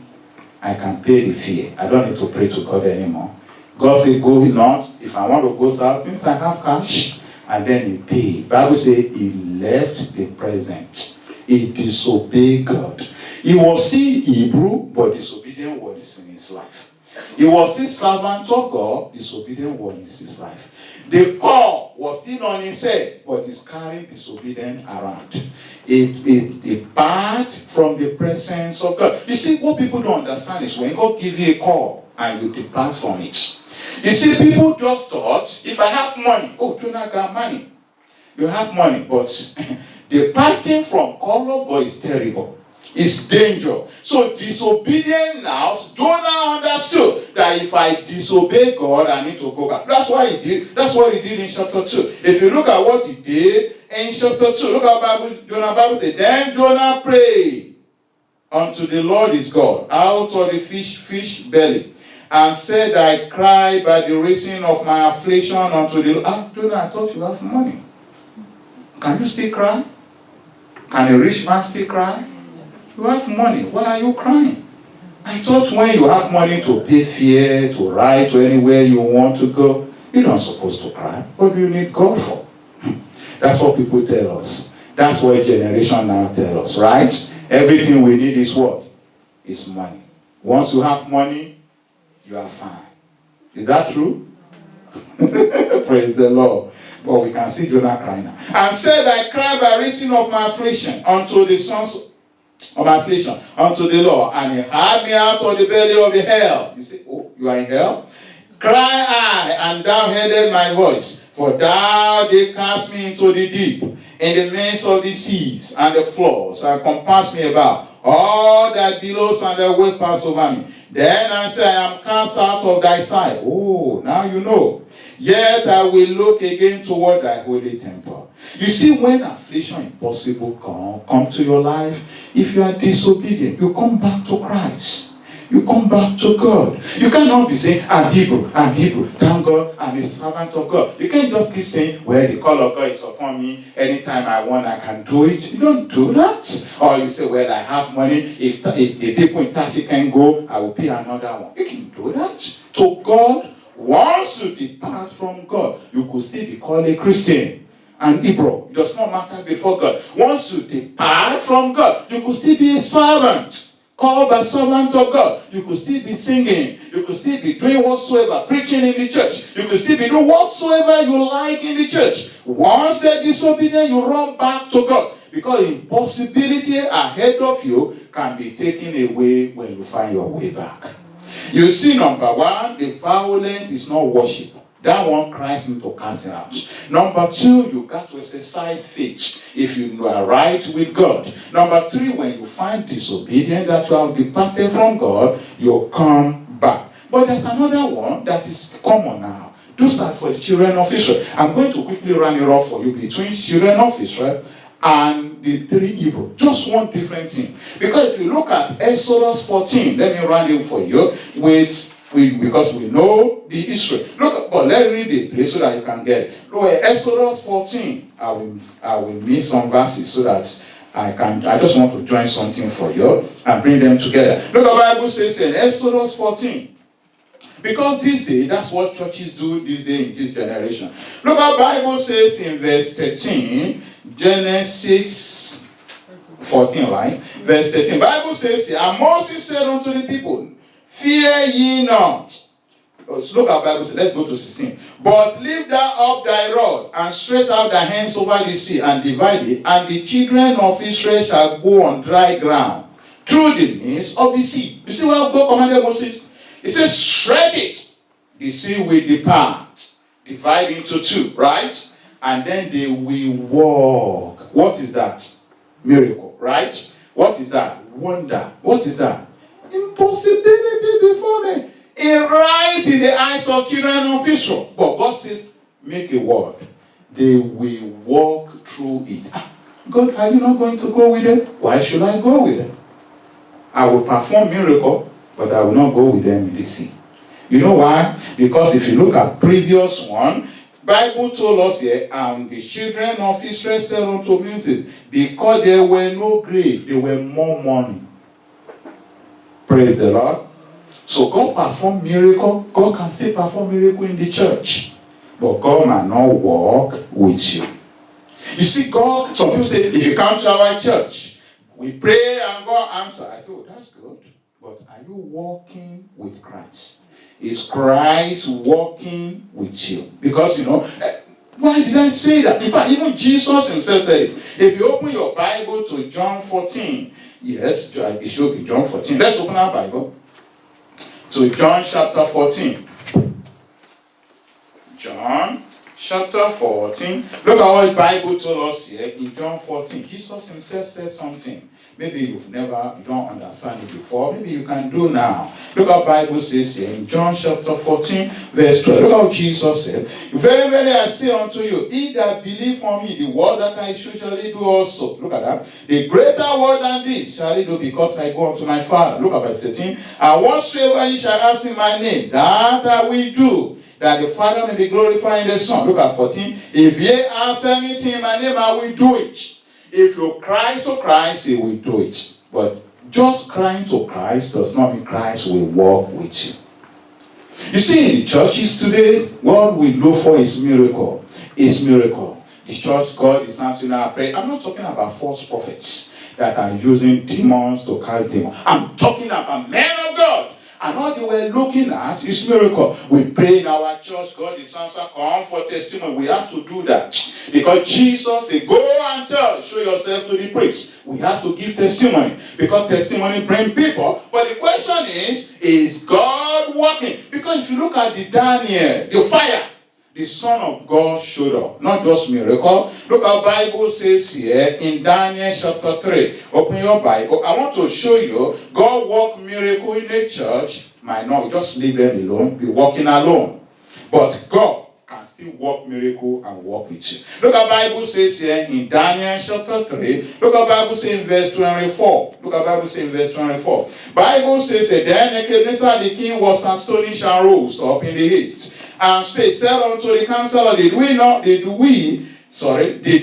I can pay the fee. I don't need to pray to God anymore. God said, go not. If I want to go south, since I have cash, and then he paid. Bible says he left the presence. He disobeyed God. He was still Hebrew, but disobedient was in his life. He was still servant of God, disobedient was in his life. The call was still on his head, but he's carrying disobedience around. It departs from the presence of God. You see, what people don't understand is when God gives you a call and you depart from it. You see, people just thought, if I have money, oh, Jonah got money. You have money, but departing from call of God is terrible. It's danger. So disobedient now, Jonah understood that if I disobey God, I need to go back. That's what he did. That's what he did in chapter 2. If you look at what he did in chapter 2, look at Bible says, then Jonah prayed unto the Lord his God out of the fish belly, and said, I cry by the reason of my affliction unto the Lord. Ah, Jonah, I thought you have money. Can you still cry? Can a rich man still cry? You have money. Why are you crying? I thought when you have money to pay fare, to ride to anywhere you want to go, you're not supposed to cry. What do you need God for? That's what people tell us. That's what generation now tell us, right? Everything we need is what? Is money. Once you have money, you are fine. Is that true? Praise the Lord. But we can see Jonah crying now. And said, I cry by reason of my affliction unto the sons of my affliction unto the Lord, and he had me out of the belly of the hell. You say, oh, you are in hell? Cry I, and thou heardest my voice, for thou didst cast me into the deep, in the midst of the seas and the floods, and compassed me about. All thy billows and thy waves pass over me. Then I say, I am cast out of thy sight. Oh, now you know. Yet I will look again toward thy holy temple. You see, when affliction impossible come to your life, if you are disobedient, you come back to Christ. You come back to God. You cannot be saying, I'm Hebrew, thank God, I'm a servant of God. You can't just keep saying, well, the call of God is upon me, anytime I want, I can do it. You don't do that. Or you say, well, I have money, if the people in Tashi can go, I will pay another one. You can do that. To God, once you depart from God, you could still be called a Christian. And Hebrew, it does not matter before God. Once you depart from God, you could still be a servant. Called by servant of God. You could still be singing. You could still be doing whatsoever. Preaching in the church. You could still be doing whatsoever you like in the church. Once they're disobedient, you run back to God. Because impossibility ahead of you can be taken away when you find your way back. You see, number one, the violent is not worship. That one Christ need to cancel out. Number two, you got to exercise faith if you are right with God. Number three, when you find disobedient that you have departed from God, you come back. But there's another one that is common now. Those are for the children of Israel. I'm going to quickly run it off for you between children of Israel and the three Hebrew. Just one different thing. Because if you look at Exodus 14, let me run it for you because we know the history. Look, but let's read the place so that you can get it. Look at Exodus 14. I will miss some verses so that I just want to join something for you and bring them together. Look, the Bible says in Exodus 14. Because this day, that's what churches do this day in this generation. Look, the Bible says in verse 13, Genesis 14, right? Verse 13. Bible says here, and Moses said unto the people, fear ye not, Let's look at Bible. Let's go to 16. But lift thou up thy rod, and stretch out thy hands over the sea, and divide it, and the children of Israel shall go on dry ground through the midst of the sea. You see what God commanded Moses? He says, stretch it. The sea will depart, divide into two, right? And then they will walk. What is that? Miracle, right? What is that? Wonder. What is that? Impossibility before them. Right in the eyes of children of Israel. But God says, make a word. They will walk through it. God, are you not going to go with them? Why should I go with them? I will perform miracle, but I will not go with them in the sea. You know why? Because if you look at previous one, Bible told us here, and the children of Israel said unto Moses, because there were no grave, there were more money. Praise the Lord. So God performed miracle. God can still perform miracle in the church. But God might not walk with you. You see, God, some people say, if you come to our church, we pray and God answers. I say, oh, that's good. But are you walking with Christ? Is Christ walking with you? Because, why did I say that? In fact, even Jesus himself said it. If you open your Bible to John 14, yes, it should be John 14. Let's open our Bible to John chapter 14. John chapter 14. Look at what the Bible told us here in John 14. Jesus himself said something. Maybe you don't understand it before. Maybe you can do now. Look what the Bible says here in John chapter 14, verse 12. Look how Jesus said, very, very I say unto you, he that believe on me, the word that I shall do also. Look at that. The greater word than this shall he do, because I go unto my Father. Look at verse 13. And whatsoever ye shall ask in my name, that I will do, that the Father may be glorified in the Son. Look at 14. If ye ask anything in my name, I will do it. If you cry to Christ, he will do it. But just crying to Christ does not mean Christ will walk with you. You see, in the churches today, what we look for is miracle. It's miracle. The church, God is answering our prayer. I'm not talking about false prophets that are using demons to cast demons. I'm talking about men of God. And all they were looking at is miracle. We pray in our church, God is answer, come for testimony. We have to do that. Because Jesus said, go and tell, show yourself to the priest. We have to give testimony. Because testimony brings people. But the question is God working? Because if you look at the Daniel, the fire, the Son of God showed up. Not just miracle. Look how the Bible says here in Daniel chapter 3. Open your Bible. I want to show you God work miracle in a church. Might not just leave them alone. Be walking alone. But God can still work miracle and walk with you. Look how the Bible says here in Daniel chapter 3. Look how the Bible says in verse 24. Look how the Bible says in verse 24. Bible says that then Nebuchadnezzar the king was astonished and rose up in the haste. And spake, said unto the counselor, did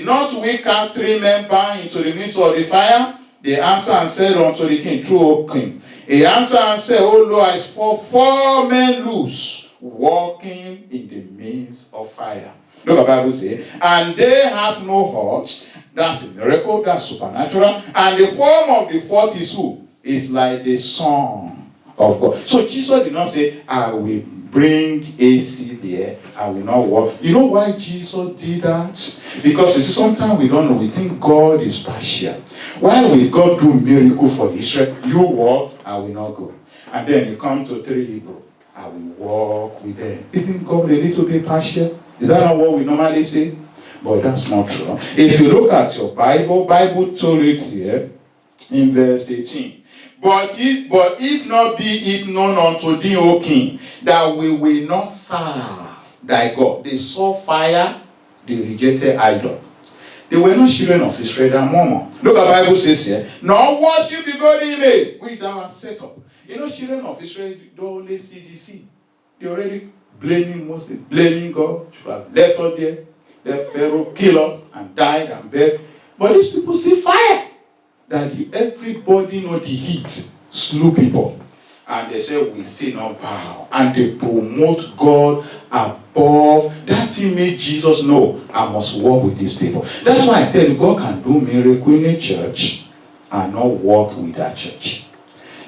not we cast 3 men bound into the midst of the fire? They answered and said unto the king, true, O king. He answered and said, O Lord, I saw 4 men loose, walking in the midst of fire. Look at the Bible say, and they have no heart. That's a miracle, that's supernatural. And the form of the 4th is who? It's like the Son of God. So Jesus did not say, I will bring AC there, I will not walk. You know why Jesus did that? Because you see, sometimes we don't know. We think God is partial. Why will God do miracle for Israel? You walk, I will not go. And then you come to 3 Hebrew, I will walk with them. Isn't God a little bit partial? Is that not what we normally say? But that's not true. If you look at your Bible told it here in verse 18. But if not be it known unto thee, O king, that we will not serve thy God. They saw fire, they rejected idol. They were not children of Israel, they are murmur. Look at the Bible says here, nor worship the God image which thou hast set up. You know, children of Israel don't only see the sea. They already blaming Moses, blaming God. Should have left us there. Let Pharaoh kill us and died and buried. But these people see fire. That everybody know the heat slew people. And they say, we still not bow. And they promote God above. That made Jesus know, I must walk with these people. That's why I tell you, God can do miracle in a church and not walk with that church.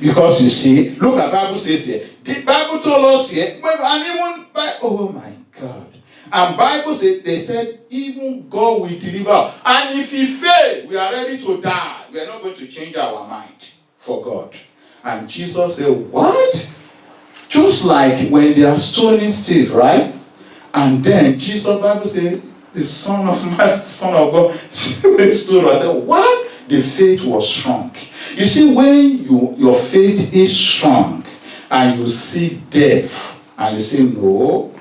Because you see, look at Bible says here. The Bible told us here, and even oh my God. And Bible said, they said, even God will deliver. And if he fail, we are ready to die. We are not going to change our mind for God. And Jesus said, what? Just like when they are stoning Steve, right? And then Jesus, Bible said, the Son of Man, Son of God, stood right there. What? The faith was strong. You see, when your faith is strong and you see death and you say, no,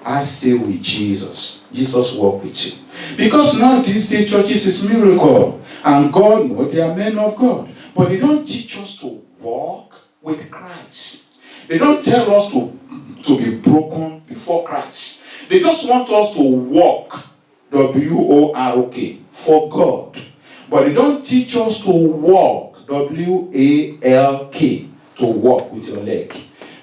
I stay with Jesus. Jesus walk with you. Because now these day churches is miracle. And God knows they are men of God. But they don't teach us to walk with Christ. They don't tell us to be broken before Christ. They just want us to walk, W-O-R-K, for God. But they don't teach us to walk, W-A-L-K, to walk with your leg.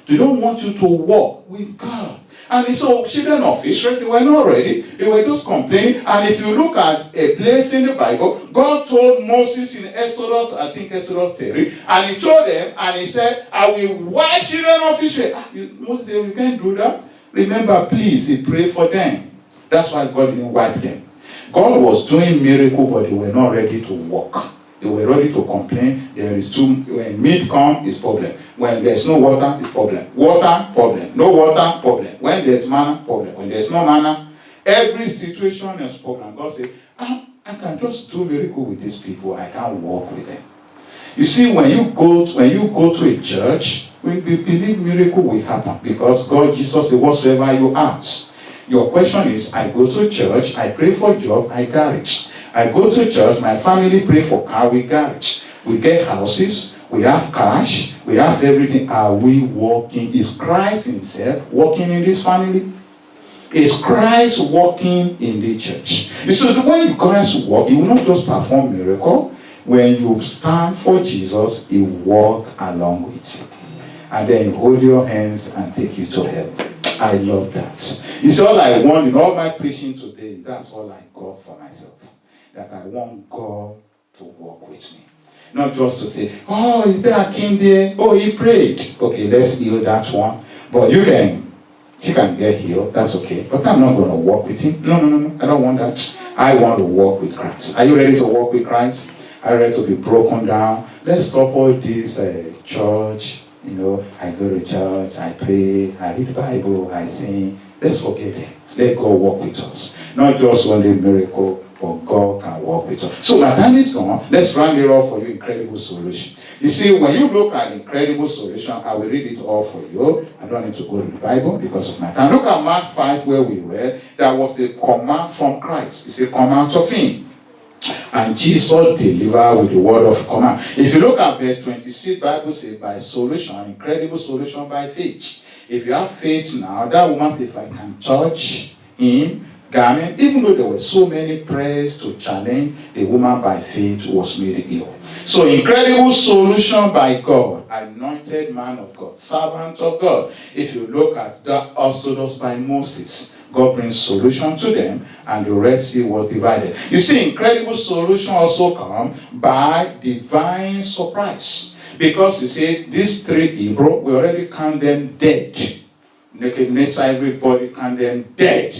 They don't want you to walk with God. And so children of Israel, they were not ready. They were just complaining. And if you look at a place in the Bible, God told Moses in Exodus, I think Exodus 3, and he told them, and he said, I will wipe children of Israel. Moses said, you can't do that. Remember, please, he prayed for them. That's why God didn't wipe them. God was doing miracles, but they were not ready to walk. They were ready to complain. There is when meat comes, it's problem. When there's no water, it's problem. Water, problem. No water, problem. When there's manna, problem. When there's no manna, every situation is problem. God said, I can just do miracle with these people. I can't walk with them. You see, when you go to a church, we believe miracle will happen because God, Jesus said, whatsoever you ask. Your question is, I go to church, I pray for a job, I got it. I go to church, my family pray for car, we got it. We get houses, we have cash, we have everything. Are we walking? Is Christ himself walking in this family? Is Christ walking in the church? So the way Christ walk, he will not just perform miracle. When you stand for Jesus, he walk along with you. And then he hold your hands and take you to heaven. I love that. It's all I want in all my preaching today. That's all I got for myself. That I want God to walk with me. Not just to say, oh, is there a king there? Oh, he prayed. Okay, let's heal that one. But she can get healed. That's okay. But I'm not going to walk with him. No. I don't want that. I want to walk with Christ. Are you ready to walk with Christ? Are you ready to be broken down? Let's stop all this church. I go to church, I pray, I read the Bible, I sing. Let's forget it. Let God walk with us. Not just only miracle, but God can walk with us. So my time is gone. Let's round it off for you. Incredible solution. You see, when you look at incredible solution, I will read it all for you. I don't need to go to the Bible because of my time. Look at Mark 5 where we read. That was a command from Christ. It's a command of him. And Jesus delivered with the word of command. If you look at verse 26, Bible says by solution, incredible solution by faith. If you have faith now, that woman, if I can touch him, garment, even though there were so many prayers to challenge, the woman by faith was made ill. So incredible solution by God, anointed man of God, servant of God. If you look at the Exodus by Moses, God brings solution to them, and the Red Sea was divided. You see, incredible solution also come by divine surprise. Because you see, these three Hebrew, we already count them dead. Nebuchadnezzar, everybody count them dead.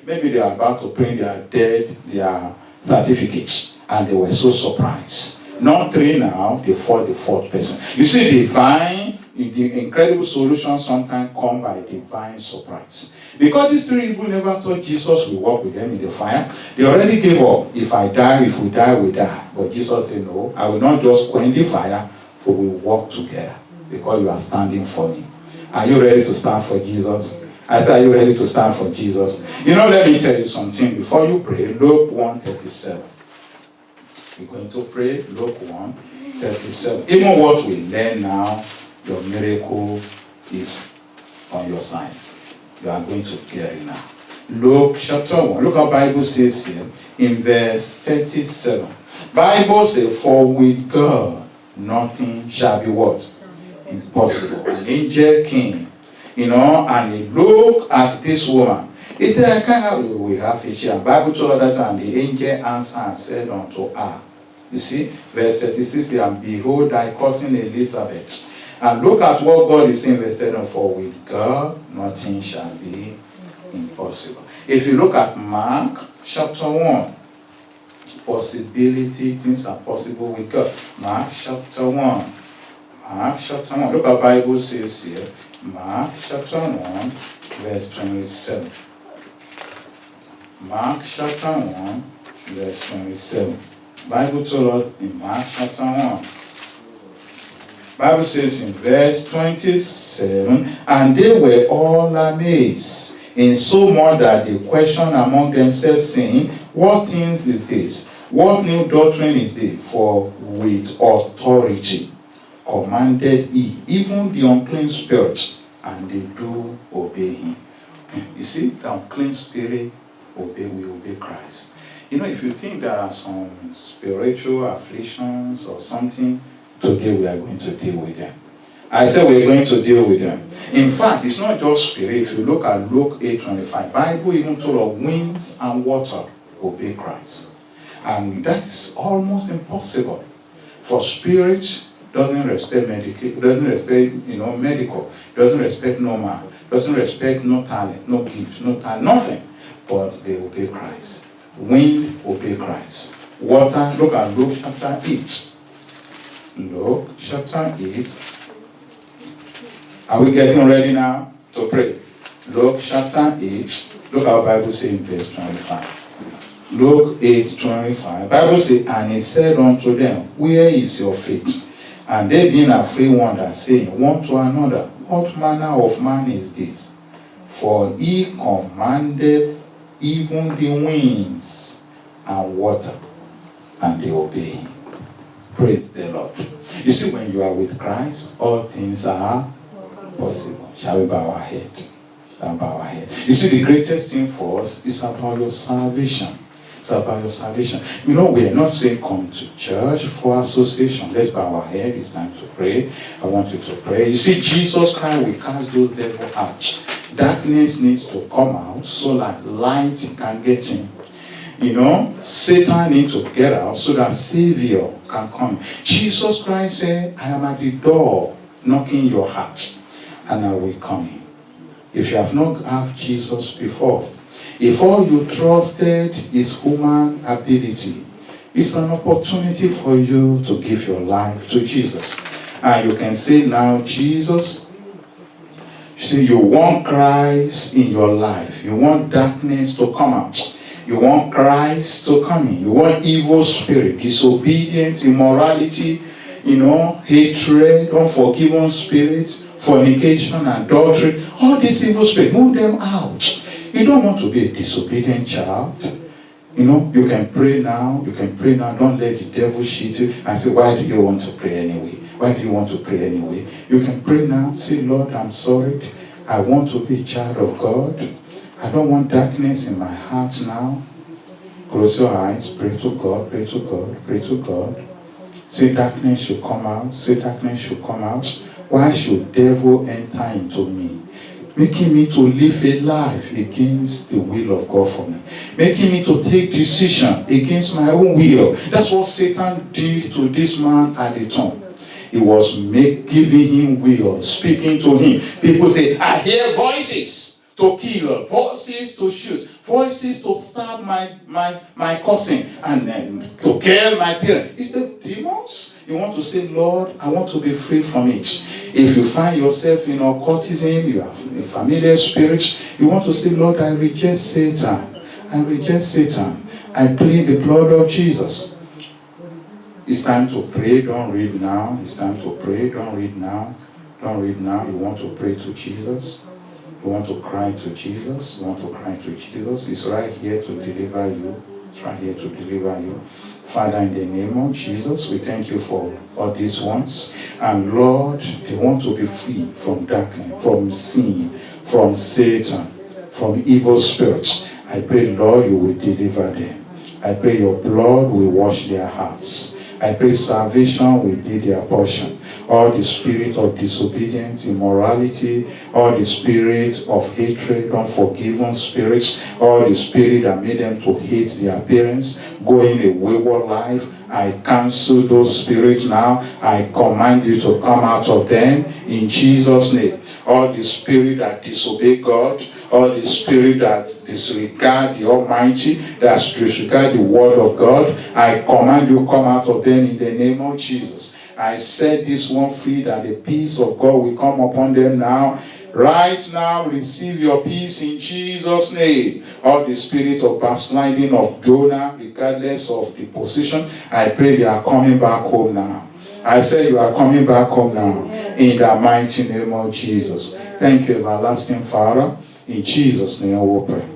Maybe they are about to print their certificates. And they were so surprised. Not three now, the fourth person. You see, the incredible solution sometimes come by divine surprise. Because these three people never thought Jesus will walk with them in the fire. They already gave up. If we die, we die. But Jesus said, no, I will not just quench the fire, but we will walk together. Because you are standing for me. Are you ready to stand for Jesus? I said, are you ready to stand for Jesus? Let me tell you something. Before you pray, Luke 1:37. We're going to pray, Luke 1:37. Even what we learn now, your miracle is on your side. You are going to get it now. Luke chapter 1. Look how Bible says here in verse 37. Bible says, for with God nothing shall be what? Impossible. An angel came, and he looked at this woman. He said, we have fish here. Bible told us, and the angel answered and said unto her, You see, verse 36 here, and behold thy cousin Elizabeth. And look at what God is saying, verse 10, for with God nothing shall be impossible. If you look at Mark chapter 1, possibility, things are possible with God. Mark chapter 1. Mark chapter 1. Look at Bible says here. Mark chapter 1, verse 27. Mark chapter 1, verse 27. Bible told us in Mark chapter 1. Bible says in verse 27, and they were all amazed, in so much that they questioned among themselves, saying, what things is this? What new doctrine is this? For with authority commanded he, even the unclean spirits, and they do obey him. You see, the unclean spirit we obey Christ. You know, if you think there are some spiritual afflictions or something, today we are going to deal with them. I said we're going to deal with them. In fact, it's not just spirit. If you look at Luke 8:25, Bible even told of winds and water obey Christ. And that is almost impossible. For spirit doesn't respect medical, doesn't respect medical, doesn't respect no man, doesn't respect no talent, no gift, no talent, nothing. But they obey Christ. Wind obey Christ. Water, look at Luke chapter 8. Luke chapter 8. Are we getting ready now to pray? Luke chapter 8. Look how the Bible says in verse 25. Luke 8:25. Bible says, and he said unto them, where is your faith? And they being afraid wondered, saying one to another, what manner of man is this? For he commanded even the winds and water, and they obey him. Praise the Lord. You see, when you are with Christ, all things are possible. Shall we bow our head? Shall we bow our head? You see, the greatest thing for us is about your salvation. It's about your salvation. You know, we are not saying come to church for association. Let's bow our head. It's time to pray. I want you to pray. You see, Jesus Christ will cast those devils out. Darkness needs to come out so that light can get in. You know, Satan needs to get out so that Savior can come. Jesus Christ said, I am at the door knocking your heart, and I will come in. If you have not had Jesus before, if all you trusted is human ability, it's an opportunity for you to give your life to Jesus. And you can say now, Jesus, see, you want Christ in your life. You want darkness to come out. You want Christ to come in. You want evil spirit, disobedience, immorality, hatred, unforgiven spirits, fornication, adultery. All these evil spirits, move them out. You don't want to be a disobedient child. You can pray now. You can pray now. Don't let the devil cheat you and say, why do you want to pray anyway? Why do you want to pray anyway? You can pray now. Say, Lord, I'm sorry. I want to be a child of God. I don't want darkness in my heart now. Close your eyes. Pray to God. Pray to God. Pray to God. Say darkness should come out. Say darkness should come out. Why should devil enter into me? Making me to live a life against the will of God for me. Making me to take decision against my own will. That's what Satan did to this man at the tomb. He was giving him will, speaking to him. People say, I hear voices to kill, voices to shoot, voices to stab my cousin, and then to kill my parents. It's the demons. You want to say, Lord, I want to be free from it. If you find yourself in occultism, you have a familiar spirit, you want to say, Lord, I reject Satan. I reject Satan. I plead the blood of Jesus. It's time to pray. Don't read now. It's time to pray. Don't read now. Don't read now. You want to pray to Jesus. You want to cry to Jesus. You want to cry to Jesus. It's right here to deliver you. It's right here to deliver you. Father, in the name of Jesus, we thank you for all these ones. And Lord, they want to be free from darkness, from sin, from Satan, from evil spirits. I pray, Lord, you will deliver them. I pray your blood will wash their hearts. I pray salvation will be their portion. All the spirit of disobedience, immorality, all the spirit of hatred, unforgiven spirits, all the spirit that made them to hate their parents, going a wayward life, I cancel those spirits now. I command you to come out of them in Jesus' name. All the spirit that disobey God, all the spirit that disregard the Almighty, that disregard the word of God, I command you come out of them in the name of Jesus. I set this one free that the peace of God will come upon them now. Right now, receive your peace in Jesus' name. All the spirit of backsliding of Jonah, regardless of the position, I pray they are coming back home now. I say you are coming back home now in the mighty name of Jesus. Thank you, everlasting Father. In Jesus' name I will pray.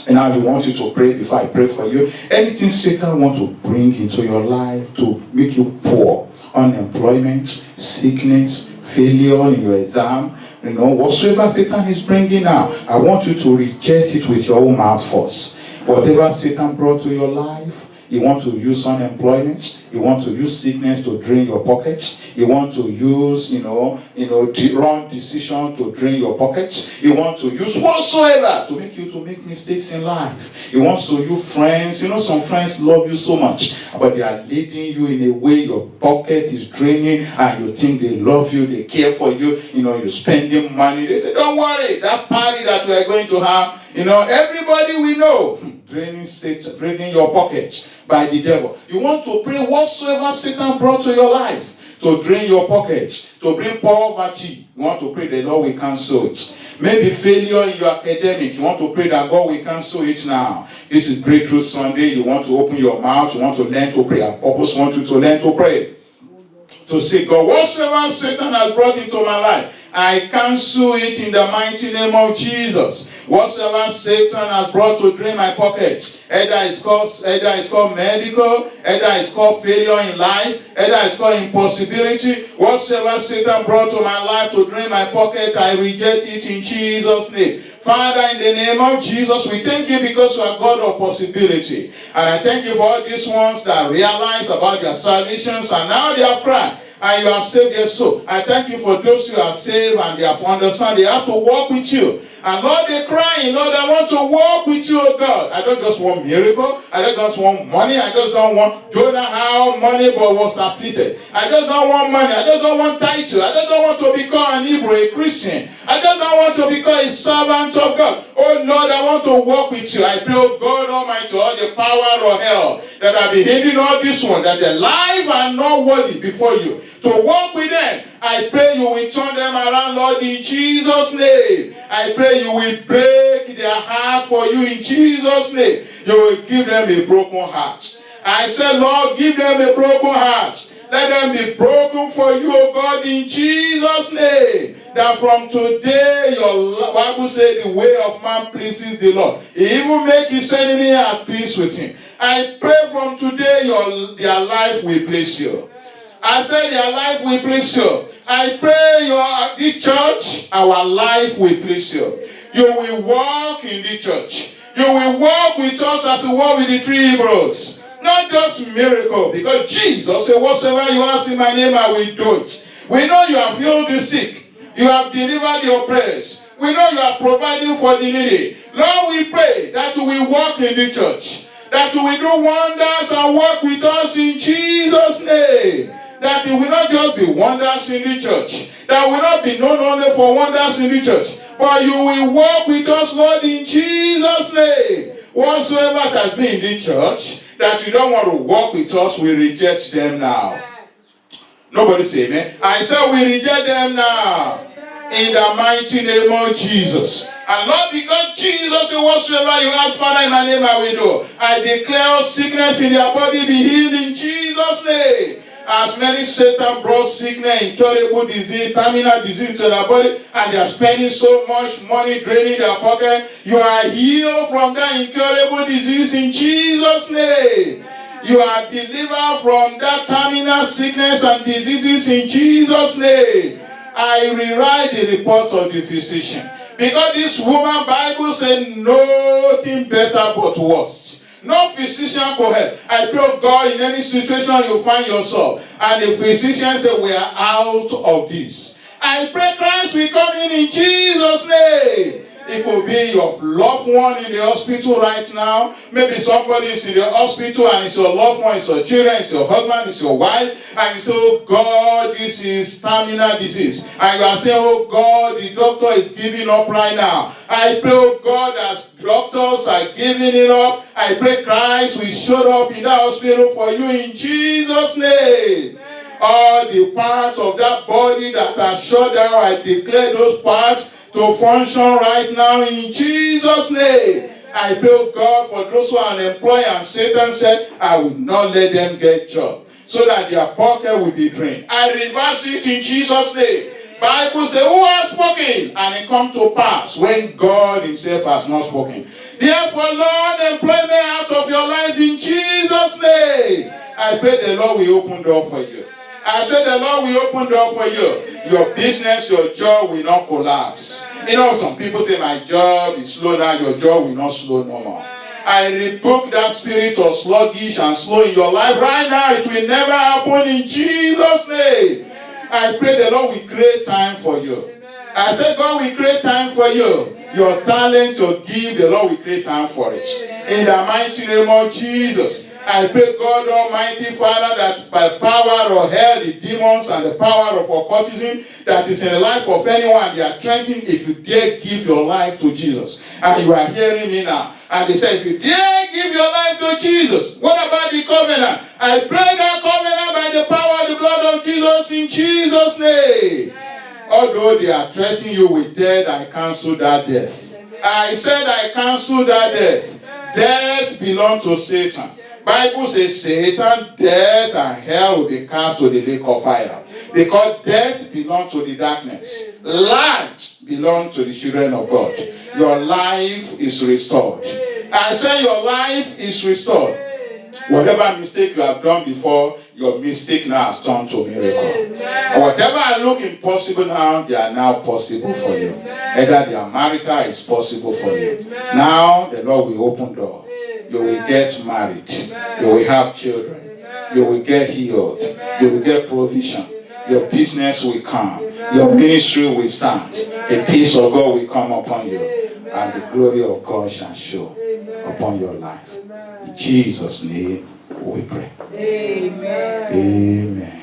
And now we want you to pray before I pray for you. Anything Satan wants to bring into your life to make you poor, unemployment, sickness, failure in your exam, whatsoever Satan is bringing now, I want you to reject it with your own mouth first. Whatever Satan brought to your life, you want to use unemployment, you want to use sickness to drain your pockets, you want to use, the wrong decision to drain your pockets, you want to use whatsoever to make you to make mistakes in life. You want to use friends, some friends love you so much, but they are leading you in a way your pocket is draining and you think they love you, they care for you, you're spending money. They say, don't worry, that party that we are going to have, everybody we know, draining your pockets by the devil. You want to pray whatsoever Satan brought to your life to drain your pockets, to bring poverty. You want to pray the Lord will cancel it. Maybe failure in your academic. You want to pray that God will cancel it now. This is Breakthrough Sunday. You want to open your mouth. You want to learn to pray. I purpose want you to learn to pray. To say, God, whatsoever Satan has brought into my life, I cancel it in the mighty name of Jesus. Whatsoever Satan has brought to drain my pockets, either it's called medical, either it's called failure in life, either it's called impossibility. Whatsoever Satan brought to my life to drain my pocket, I reject it in Jesus' name. Father, in the name of Jesus, we thank you because you are God of possibility. And I thank you for all these ones that realize about their salvations and now they have cried. And you have saved their soul. I thank you for those who are saved and they have understand they have to walk with you. And Lord, they're crying, Lord, I want to walk with you, oh God. I don't just want miracle. I don't just want money. I just don't want Jonah had money but was afflicted. I just don't want money. I just don't want title. I just don't want to become an Hebrew, a Christian. I just don't want to become a servant of God. Oh Lord, I want to walk with you. I pray, oh God Almighty, all the power of hell that have been hindering all this one, that their life are not worthy before you. To walk with them, I pray you will turn them around, Lord, in Jesus' name. I pray you will break their heart for you in Jesus' name. You will give them a broken heart. I said, Lord, give them a broken heart. Let them be broken for you, O God, in Jesus' name. That from today, your Bible says the way of man pleases the Lord. He even make his enemy at peace with him. I pray from today, their life will please you. I said their life will please you. I pray this church, our life will please you. You will walk in the church. You will walk with us as we walk with the three Hebrews. Not just miracle, because Jesus said, whatsoever you ask in my name, I will do it. We know you have healed the sick. You have delivered the oppressed. We know you are providing for the needy. Lord, we pray that you will walk in the church. That you will do wonders and walk with us in Jesus' name. That it will not just be wonders in the church. That will not be known only for wonders in the church. But you will walk with us, Lord, in Jesus' name. Whatsoever has been in the church, that you don't want to walk with us, we reject them now. Nobody say amen. I said we reject them now. In the mighty name of Jesus. And Lord, because Jesus said, whatsoever you ask, Father, in my name I will do. I declare sickness in their body be healed in Jesus' name. As many Satan brought sickness, incurable disease, terminal disease to their body, and they are spending so much money draining their pocket, you are healed from that incurable disease in Jesus' name. You are delivered from that terminal sickness and diseases in Jesus' name. I rewrite the report of the physician. Because this woman, Bible said, nothing better but worse. No physician could help. I pray, God, in any situation you find yourself, and the physician said, we are out of this. I pray Christ will come in Jesus' name. It could be your loved one in the hospital right now. Maybe somebody is in the hospital and it's your loved one, it's your children, it's your husband, it's your wife. And you say, oh God, this is terminal disease. And you are saying, oh God, the doctor is giving up right now. I pray, oh God, as doctors are giving it up, I pray Christ will show up in that hospital for you in Jesus' name. All the parts of that body that are shut down, I declare those parts to function right now in Jesus' name. I pray, God, for those who are unemployed, and Satan said, I will not let them get job, so that their pocket will be drained. I reverse it in Jesus' name. Bible says, who has spoken? And it come to pass when God himself has not spoken. Therefore, Lord, employment out of your life in Jesus' name. I pray the Lord will open door for you. I said the Lord will open door for you. Your business, your job will not collapse. You know, some people say my job is slow now. Your job will not slow no more. I rebuke that spirit of sluggish and slow in your life right now. It will never happen in Jesus' name. I pray the Lord will create time for you. I said God will create time for you. Your talent, your gift, the Lord will create time for it. In the mighty name of Jesus. I pray, God Almighty Father, that by power of hell, the demons and the power of occultism that is in the life of anyone, they are threatening if you dare give your life to Jesus. And you are hearing me now. And they say, if you dare give your life to Jesus, what about the covenant? I pray that covenant by the power of the blood of Jesus in Jesus' name. Although they are threatening you with death, I cancel that death. I said I cancel that death. Death belongs to Satan. Bible says Satan, death, and hell will be cast to the lake of fire. Because death belongs to the darkness. Light belongs to the children of God. Your life is restored. I say your life is restored. Whatever mistake you have done before, your mistake now has turned to a miracle. And whatever look impossible now, they are now possible for you. Either their marital is possible for you. Now the Lord will open door. You will get married. You will have children. You will get healed. You will get provision. Your business will come. Your ministry will start. The peace of God will come upon you. And the glory of God shall show upon your life. In Jesus' name we pray. Amen. Amen.